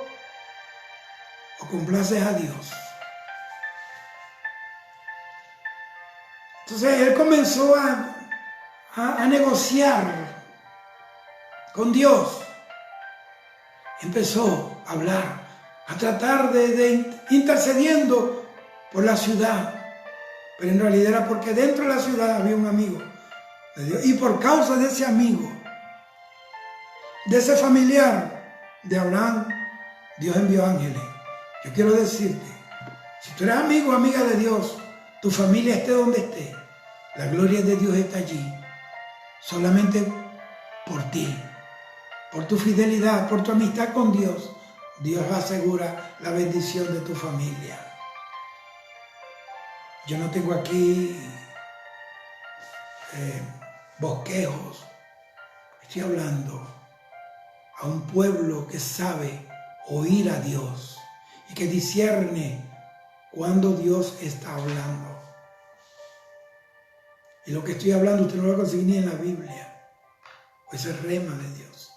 o complaces a Dios? Entonces él comenzó a a negociar con Dios. Empezó a hablar, a tratar de intercediendo por la ciudad. Pero en realidad era porque dentro de la ciudad había un amigo de Dios. Y por causa de ese amigo, de ese familiar de Abraham, Dios envió ángeles. Yo quiero decirte, si tú eres amigo o amiga de Dios, tu familia esté donde esté, la gloria de Dios está allí. Solamente por ti, por tu fidelidad, por tu amistad con Dios, Dios asegura la bendición de tu familia. Yo no tengo aquí bosquejos. Estoy hablando a un pueblo que sabe oír a Dios y que discierne cuando Dios está hablando. Y lo que estoy hablando usted no lo va a conseguir ni en la Biblia, pues es rema de Dios.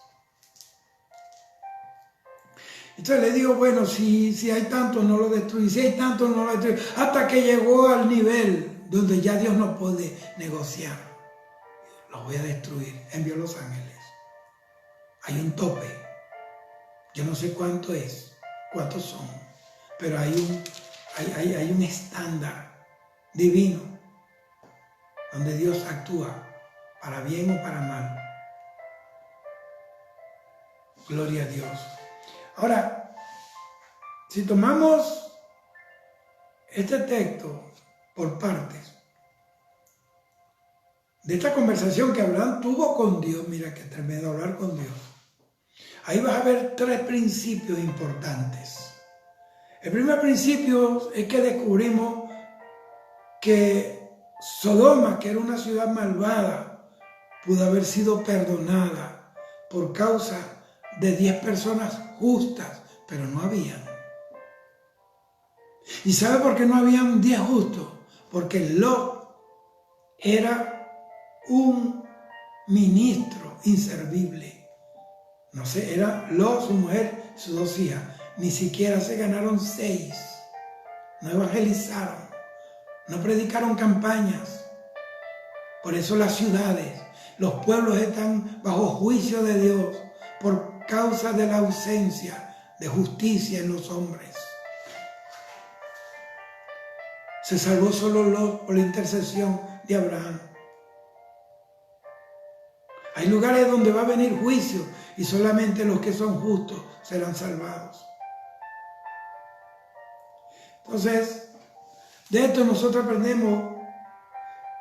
Entonces le digo, bueno, si hay tanto no lo destruí, si hay tanto no lo destruí, hasta que llegó al nivel donde ya Dios no puede negociar. Los voy a destruir. Envió los ángeles. Hay un tope. Yo no sé cuánto es, cuántos son, pero hay un estándar divino donde Dios actúa para bien o para mal. Gloria a Dios. Ahora, si tomamos este texto por partes, de esta conversación que Abraham tuvo con Dios, mira que tremendo hablar con Dios, ahí vas a ver tres principios importantes. El primer principio es que descubrimos que Sodoma, que era una ciudad malvada, pudo haber sido perdonada por causa de 10 personas justas, pero no habían. ¿Y sabe por qué no habían 10 justos? Porque Lot era un ministro inservible. No sé, era Lot, su mujer, sus 2 hijas. Ni siquiera se ganaron 6. No evangelizaron. No predicaron campañas. Por eso las ciudades, los pueblos están bajo juicio de Dios por causa de la ausencia de justicia en los hombres. Se salvó solo Lot por la intercesión de Abraham. Hay lugares donde va a venir juicio y solamente los que son justos serán salvados. Entonces, de esto nosotros aprendemos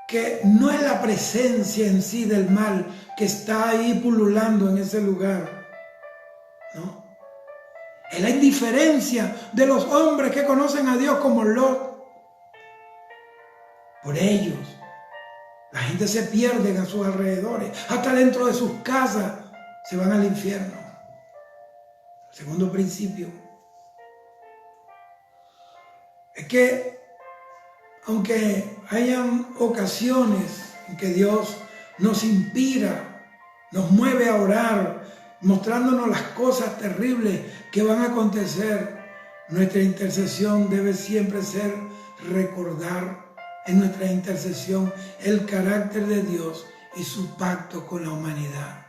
que no es la presencia en sí del mal que está ahí pululando en ese lugar, ¿no? Es la indiferencia de los hombres que conocen a Dios como Lot. Por ellos, la gente se pierde a sus alrededores, hasta dentro de sus casas se van al infierno. El segundo principio es que aunque hayan ocasiones en que Dios nos inspira, nos mueve a orar, mostrándonos las cosas terribles que van a acontecer, nuestra intercesión debe siempre ser recordar en nuestra intercesión el carácter de Dios y su pacto con la humanidad.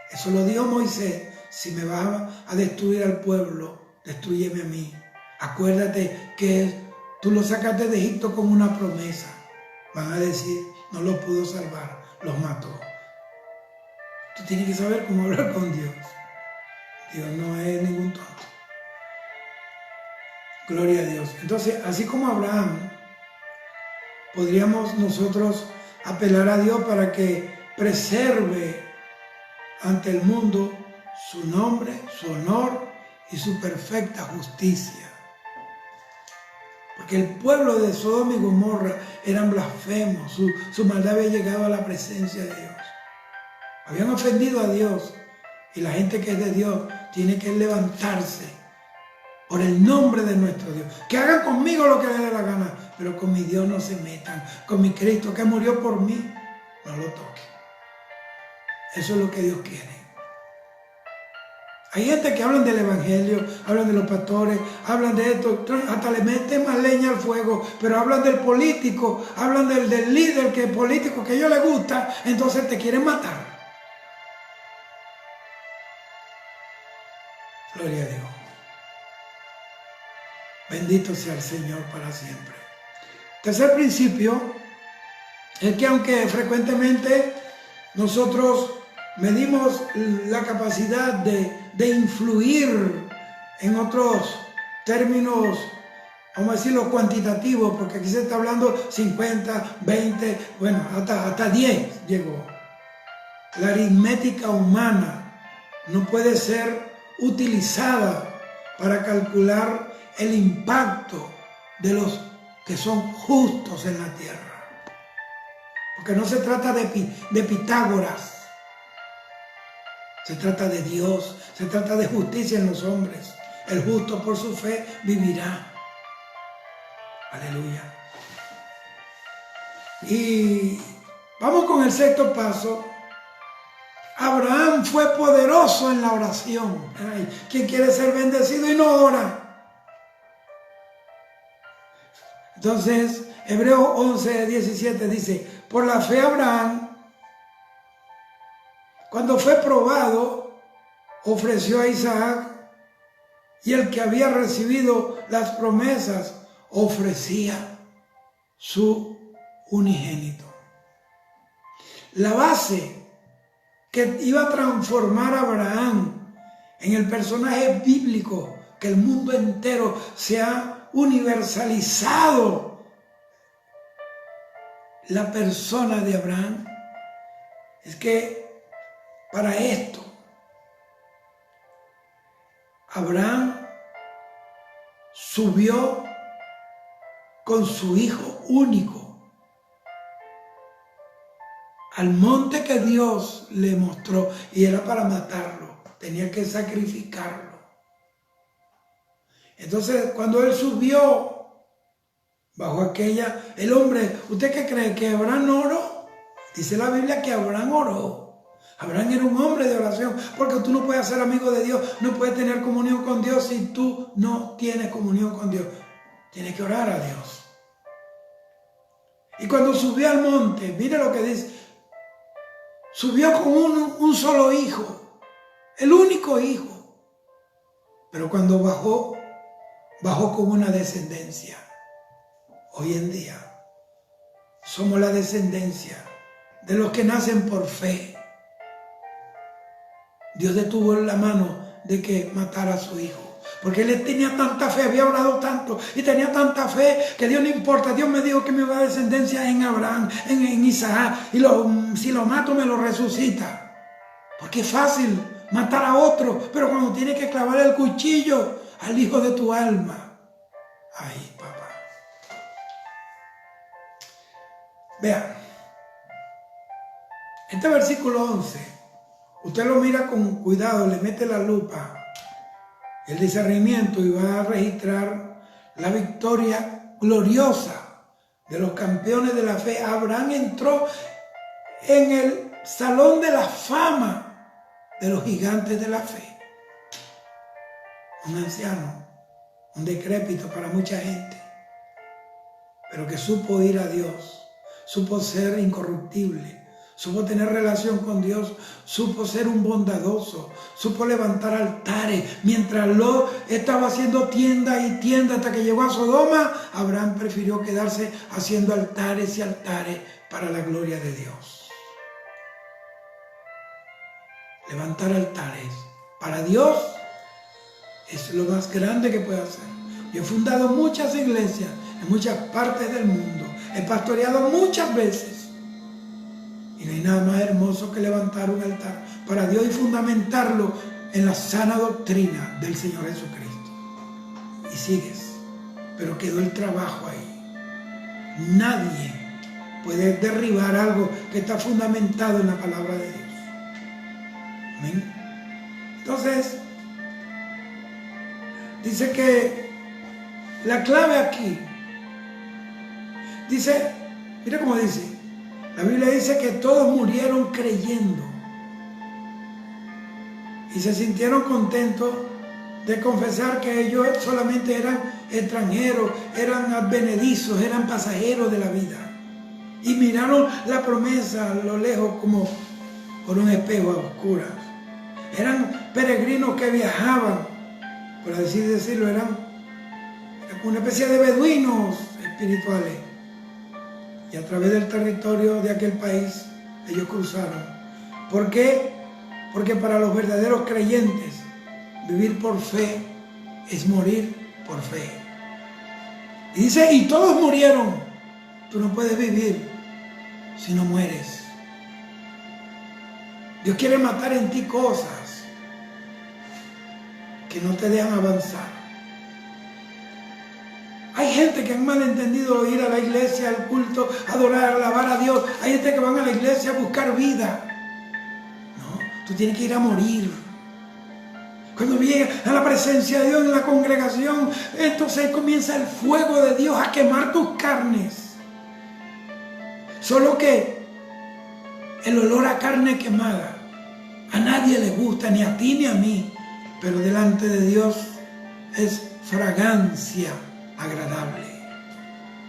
Eso lo dijo Moisés: si me vas a destruir al pueblo, destrúyeme a mí. Acuérdate que tú lo sacaste de Egipto con una promesa. Van a decir, no los pudo salvar, los mató. Tú tienes que saber cómo hablar con Dios. Dios no es ningún tonto. Gloria a Dios. Entonces, así como Abraham, podríamos nosotros apelar a Dios para que preserve ante el mundo su nombre, su honor y su perfecta justicia. Porque el pueblo de Sodoma y Gomorra eran blasfemos, su maldad había llegado a la presencia de Dios. Habían ofendido a Dios, y la gente que es de Dios tiene que levantarse por el nombre de nuestro Dios. Que hagan conmigo lo que les dé la gana, pero con mi Dios no se metan. Con mi Cristo que murió por mí, no lo toquen. Eso es lo que Dios quiere. Hay gente que hablan del evangelio, hablan de los pastores, hablan de esto, hasta le meten más leña al fuego, pero hablan del político, hablan del líder que es político que a ellos les gusta, entonces te quieren matar. Gloria a Dios. Bendito sea el Señor para siempre. Tercer principio es que aunque frecuentemente nosotros medimos la capacidad de influir en otros términos, vamos a decirlo, cuantitativos, porque aquí se está hablando 50, 20, bueno, hasta 10 llegó. La aritmética humana no puede ser utilizada para calcular el impacto de los que son justos en la tierra. Porque no se trata de Pitágoras. Se trata de Dios, se trata de justicia en los hombres. El justo por su fe vivirá. Aleluya. Y vamos con el sexto paso. Abraham fue poderoso en la oración. Ay, ¿quién quiere ser bendecido y no ora? Entonces, Hebreos 11:17 dice, por la fe Abraham, cuando fue probado, ofreció a Isaac, y el que había recibido las promesas ofrecía su unigénito. La base que iba a transformar a Abraham en el personaje bíblico que el mundo entero se ha universalizado, la persona de Abraham, es que para esto Abraham subió con su hijo único al monte que Dios le mostró, y era para matarlo, tenía que sacrificarlo. Entonces, cuando él subió bajo aquella, el hombre, ¿usted qué cree? ¿Que Abraham no oró? Dice la Biblia que Abraham oró. Abraham era un hombre de oración, porque tú no puedes ser amigo de Dios, no puedes tener comunión con Dios si tú no tienes comunión con Dios. Tienes que orar a Dios. Y cuando subió al monte, mire lo que dice, subió con un solo hijo, el único hijo. Pero cuando bajó, bajó con una descendencia. Hoy en día somos la descendencia de los que nacen por fe. Dios detuvo la mano de que matara a su hijo, porque él tenía tanta fe, había orado tanto y tenía tanta fe que Dios no importa. Dios me dijo que me va a dar descendencia en Abraham, en Isaac, y si lo mato me lo resucita. Porque es fácil matar a otro, pero cuando tiene que clavar el cuchillo al hijo de tu alma, ay, papá. Vean, este versículo 11, usted lo mira con cuidado, le mete la lupa, el discernimiento, y va a registrar la victoria gloriosa de los campeones de la fe. Abraham entró en el salón de la fama de los gigantes de la fe. Un anciano, un decrépito para mucha gente, pero que supo ir a Dios, supo ser incorruptible, supo tener relación con Dios, supo ser un bondadoso, supo levantar altares. Mientras Lot estaba haciendo tienda y tienda hasta que llegó a Sodoma, Abraham prefirió quedarse haciendo altares y altares para la gloria de Dios. Levantar altares para Dios es lo más grande que puede hacer. Yo he fundado muchas iglesias en muchas partes del mundo, he pastoreado muchas veces. Y no hay nada más hermoso que levantar un altar para Dios y fundamentarlo en la sana doctrina del Señor Jesucristo. Y sigues, pero quedó el trabajo ahí. Nadie puede derribar algo que está fundamentado en la palabra de Dios. Amén. Entonces, dice que la clave aquí, dice, mira cómo dice, la Biblia dice que todos murieron creyendo. y se sintieron contentos de confesar que ellos solamente eran extranjeros, eran advenedizos, eran pasajeros de la vida. Y miraron la promesa a lo lejos como por un espejo a oscuras. Eran peregrinos que viajaban, por así decirlo, eran una especie de beduinos espirituales. Y a través del territorio de aquel país ellos cruzaron. ¿Por qué? Porque para los verdaderos creyentes vivir por fe es morir por fe. Y dice, y todos murieron. Tú no puedes vivir si no mueres. Dios quiere matar en ti cosas que no te dejan avanzar. Hay gente que han malentendido ir a la iglesia, al culto, adorar, alabar a Dios. Hay gente que van a la iglesia a buscar vida. No, tú tienes que ir a morir. Cuando vienes a la presencia de Dios en la congregación, entonces comienza el fuego de Dios a quemar tus carnes. Solo que el olor a carne quemada a nadie le gusta, ni a ti ni a mí, pero delante de Dios es fragancia agradable.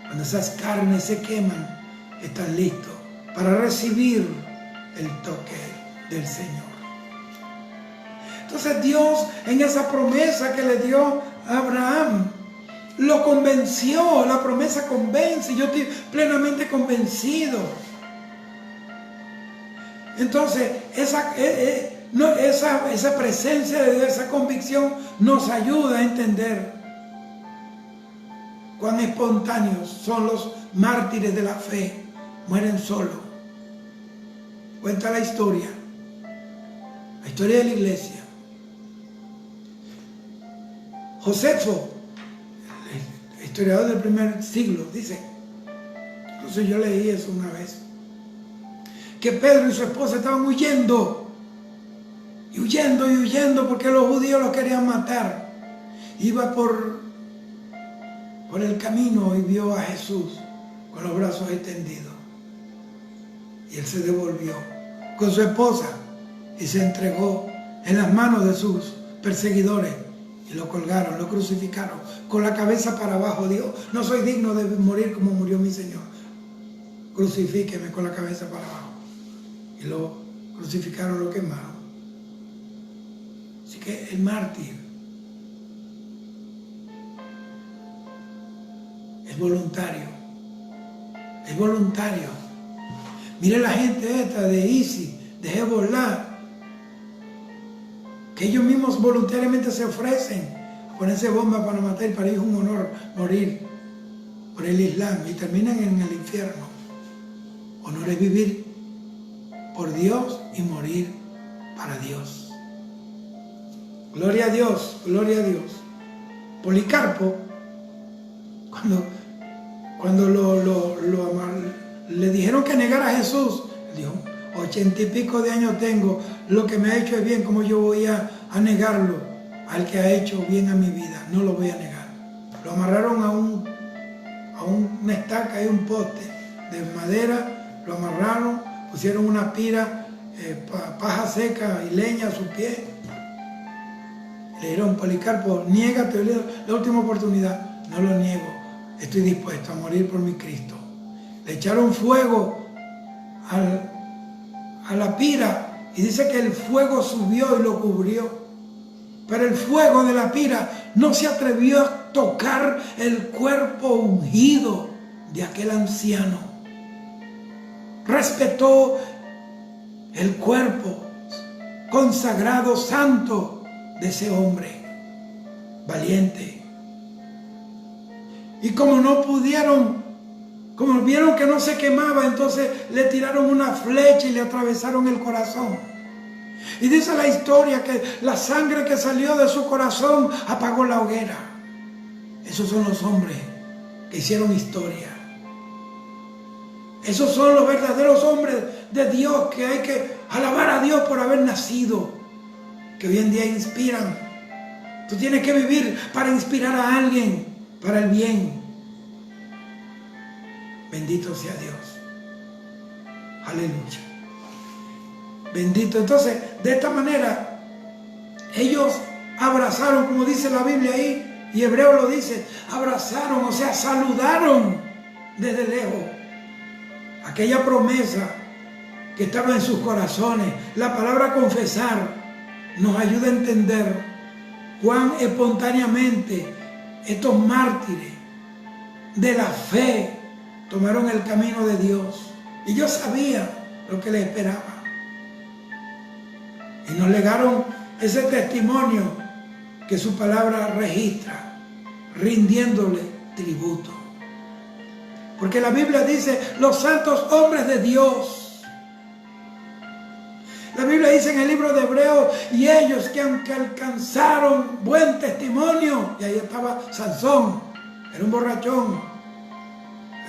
Cuando esas carnes se queman, estás listo para recibir el toque del Señor. Entonces Dios, en esa promesa que le dio a Abraham, lo convenció. La promesa convence. Yo estoy plenamente convencido. Entonces, esa presencia de Dios, esa convicción nos ayuda a entender cuán espontáneos son los mártires de la fe. Mueren solos. Cuenta la historia de la iglesia. Josefo, el historiador del primer siglo, dice, entonces yo leí eso una vez, que Pedro y su esposa estaban huyendo, y huyendo porque los judíos los querían matar. Iba por el camino y vio a Jesús con los brazos extendidos, y él se devolvió con su esposa y se entregó en las manos de sus perseguidores. Y lo colgaron, lo crucificaron, con la cabeza para abajo. Dijo, no soy digno de morir como murió mi Señor. Crucifíqueme con la cabeza para abajo. Y lo crucificaron, lo quemaron. Así que el mártir es voluntario. Es voluntario. Mire la gente esta de ISIS, de Hezbollah, que ellos mismos voluntariamente se ofrecen a ponerse bombas para matar, y para ellos es un honor morir por el Islam, y terminan en el infierno. Honor es vivir por Dios y morir para Dios. Gloria a Dios, gloria a Dios. Policarpo, cuando le dijeron que negara a Jesús, dijo, 80 y pico de años tengo, lo que me ha hecho es bien, como yo voy a negarlo al que ha hecho bien a mi vida. No lo voy a negar. Lo amarraron a una estaca y un poste de madera, lo amarraron, pusieron una pira, paja seca y leña a sus pies. Le dijeron, Policarpo, niégate, la última oportunidad. No lo niego, estoy dispuesto a morir por mi Cristo. Le echaron fuego a la pira, y dice que el fuego subió y lo cubrió. Pero el fuego de la pira no se atrevió a tocar el cuerpo ungido de aquel anciano. Respetó el cuerpo consagrado, santo de ese hombre valiente. Y como no pudieron, como vieron que no se quemaba, entonces le tiraron una flecha y le atravesaron el corazón. Y dice la historia que la sangre que salió de su corazón apagó la hoguera. Esos son los hombres que hicieron historia. Esos son los verdaderos hombres de Dios, que hay que alabar a Dios por haber nacido, que hoy en día inspiran. Tú tienes que vivir para inspirar a alguien, para el bien. Bendito sea Dios. Aleluya. Bendito. Entonces, de esta manera, Ellos abrazaron, como dice la Biblia ahí, y Hebreo lo dice, abrazaron, o sea, saludaron desde lejos aquella promesa que estaba en sus corazones. La palabra confesar nos ayuda a entender cuán espontáneamente estos mártires de la fe tomaron el camino de Dios. Y yo sabía lo que les esperaba. Y nos legaron ese testimonio que su palabra registra, rindiéndole tributo. Porque la Biblia dice, los santos hombres de Dios. La Biblia dice en el libro de Hebreos, y ellos que aunque alcanzaron buen testimonio, y ahí estaba Sansón, era un borrachón,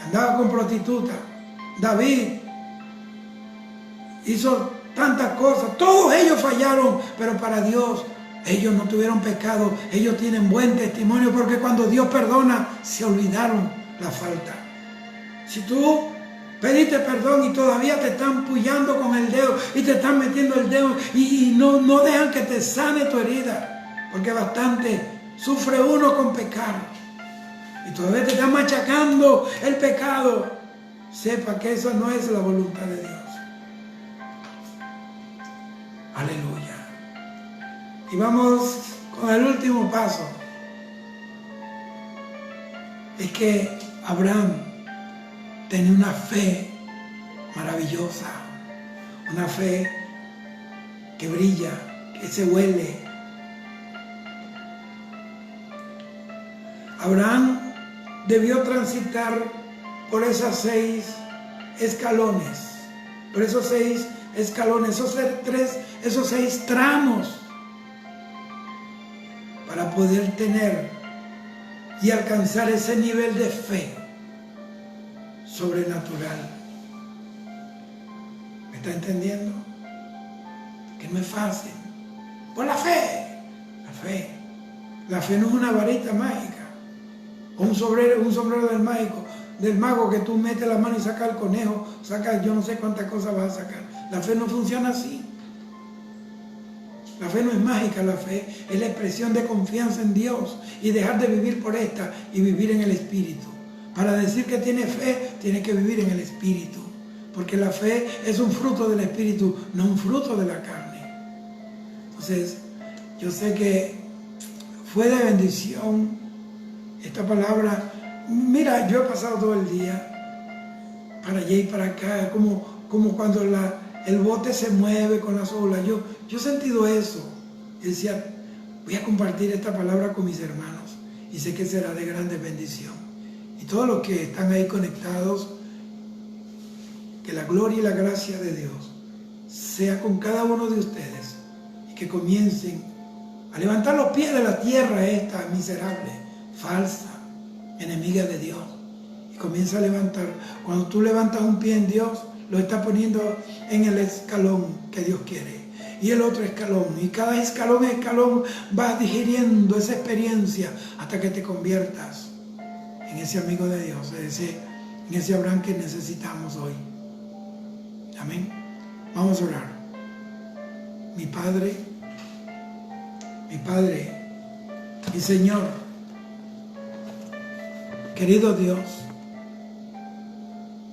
andaba con prostituta. David hizo tantas cosas, todos ellos fallaron, pero para Dios ellos no tuvieron pecado, ellos tienen buen testimonio, porque cuando Dios perdona, se olvidaron la falta. Si tú pediste perdón y todavía te están pullando con el dedo y te están metiendo el dedo y no dejan que te sane tu herida, porque bastante sufre uno con pecar y todavía te están machacando el pecado, sepa que eso no es la voluntad de Dios. Aleluya. Y vamos con el último paso. Es que Abraham tenía una fe maravillosa, una fe que brilla, que se huele. Abraham debió transitar por esos 6 escalones, esos 6 tramos, para poder tener y alcanzar ese nivel de fe sobrenatural. ¿Me está entendiendo? Que no es fácil. Por la fe. La fe no es una varita mágica. O un sombrero del mago que tú metes la mano y sacas el conejo, sacas yo no sé cuántas cosas vas a sacar. La fe no funciona así. La fe no es mágica, la fe es la expresión de confianza en Dios y dejar de vivir por esta y vivir en el Espíritu. Para decir que tiene fe, tiene que vivir en el Espíritu. Porque la fe es un fruto del Espíritu, no un fruto de la carne. Entonces, yo sé que fue de bendición esta palabra. Mira, yo he pasado todo el día para allá y para acá, como cuando el bote se mueve con las olas. Yo he sentido eso. Y decía, voy a compartir esta palabra con mis hermanos y sé que será de grande bendición. Y todos los que están ahí conectados, que la gloria y la gracia de Dios sea con cada uno de ustedes y que comiencen a levantar los pies de la tierra esta miserable, falsa, enemiga de Dios. Y comienza a levantar. Cuando tú levantas un pie en Dios, lo estás poniendo en el escalón que Dios quiere. Y el otro escalón. Y cada escalón vas digiriendo esa experiencia hasta que te conviertas en ese amigo de Dios, en ese Abraham que necesitamos hoy. Amén. Vamos a orar. Mi Padre, mi Señor, querido Dios,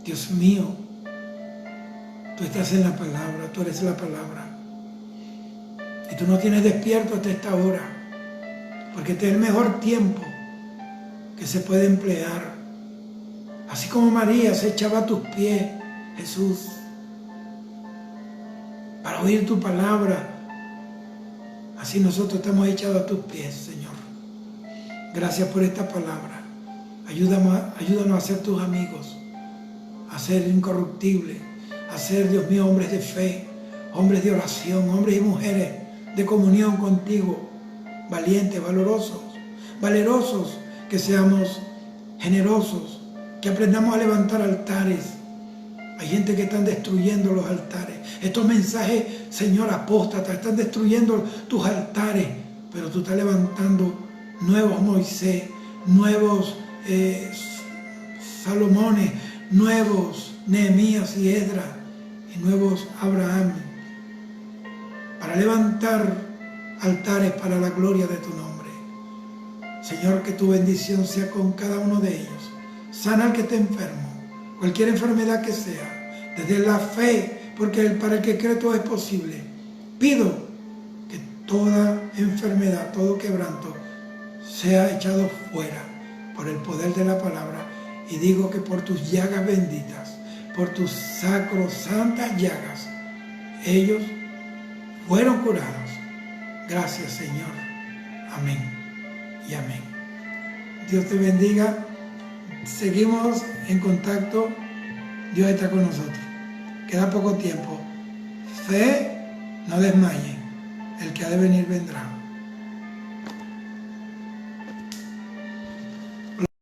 Dios mío, tú estás en la palabra, tú eres la palabra. Y tú nos tienes despierto hasta esta hora, porque este es el mejor tiempo que se puede emplear. Así como María se echaba a tus pies, Jesús, para oír tu palabra, así nosotros estamos echados a tus pies, Señor. Gracias por esta palabra. Ayúdanos a ser tus amigos, a ser incorruptibles, a ser, Dios mío, hombres de fe, hombres de oración, hombres y mujeres de comunión contigo, valientes, valerosos, que seamos generosos, que aprendamos a levantar altares. Hay gente que están destruyendo los altares. Estos mensajes, Señor, apóstatas, están destruyendo tus altares, pero tú estás levantando nuevos Moisés, nuevos Salomones, nuevos Nehemías y Esdras y nuevos Abraham, para levantar altares para la gloria de tu nombre. Señor, que tu bendición sea con cada uno de ellos. Sana al que esté enfermo, cualquier enfermedad que sea, desde la fe, porque para el que cree todo es posible. Pido que toda enfermedad, todo quebranto, sea echado fuera por el poder de la palabra. Y digo que por tus llagas benditas, por tus sacrosantas llagas, ellos fueron curados. Gracias, Señor. Amén y amén. Dios te bendiga. Seguimos en contacto. Dios está con nosotros. Queda poco tiempo. Fe, no desmaye. El que ha de venir vendrá.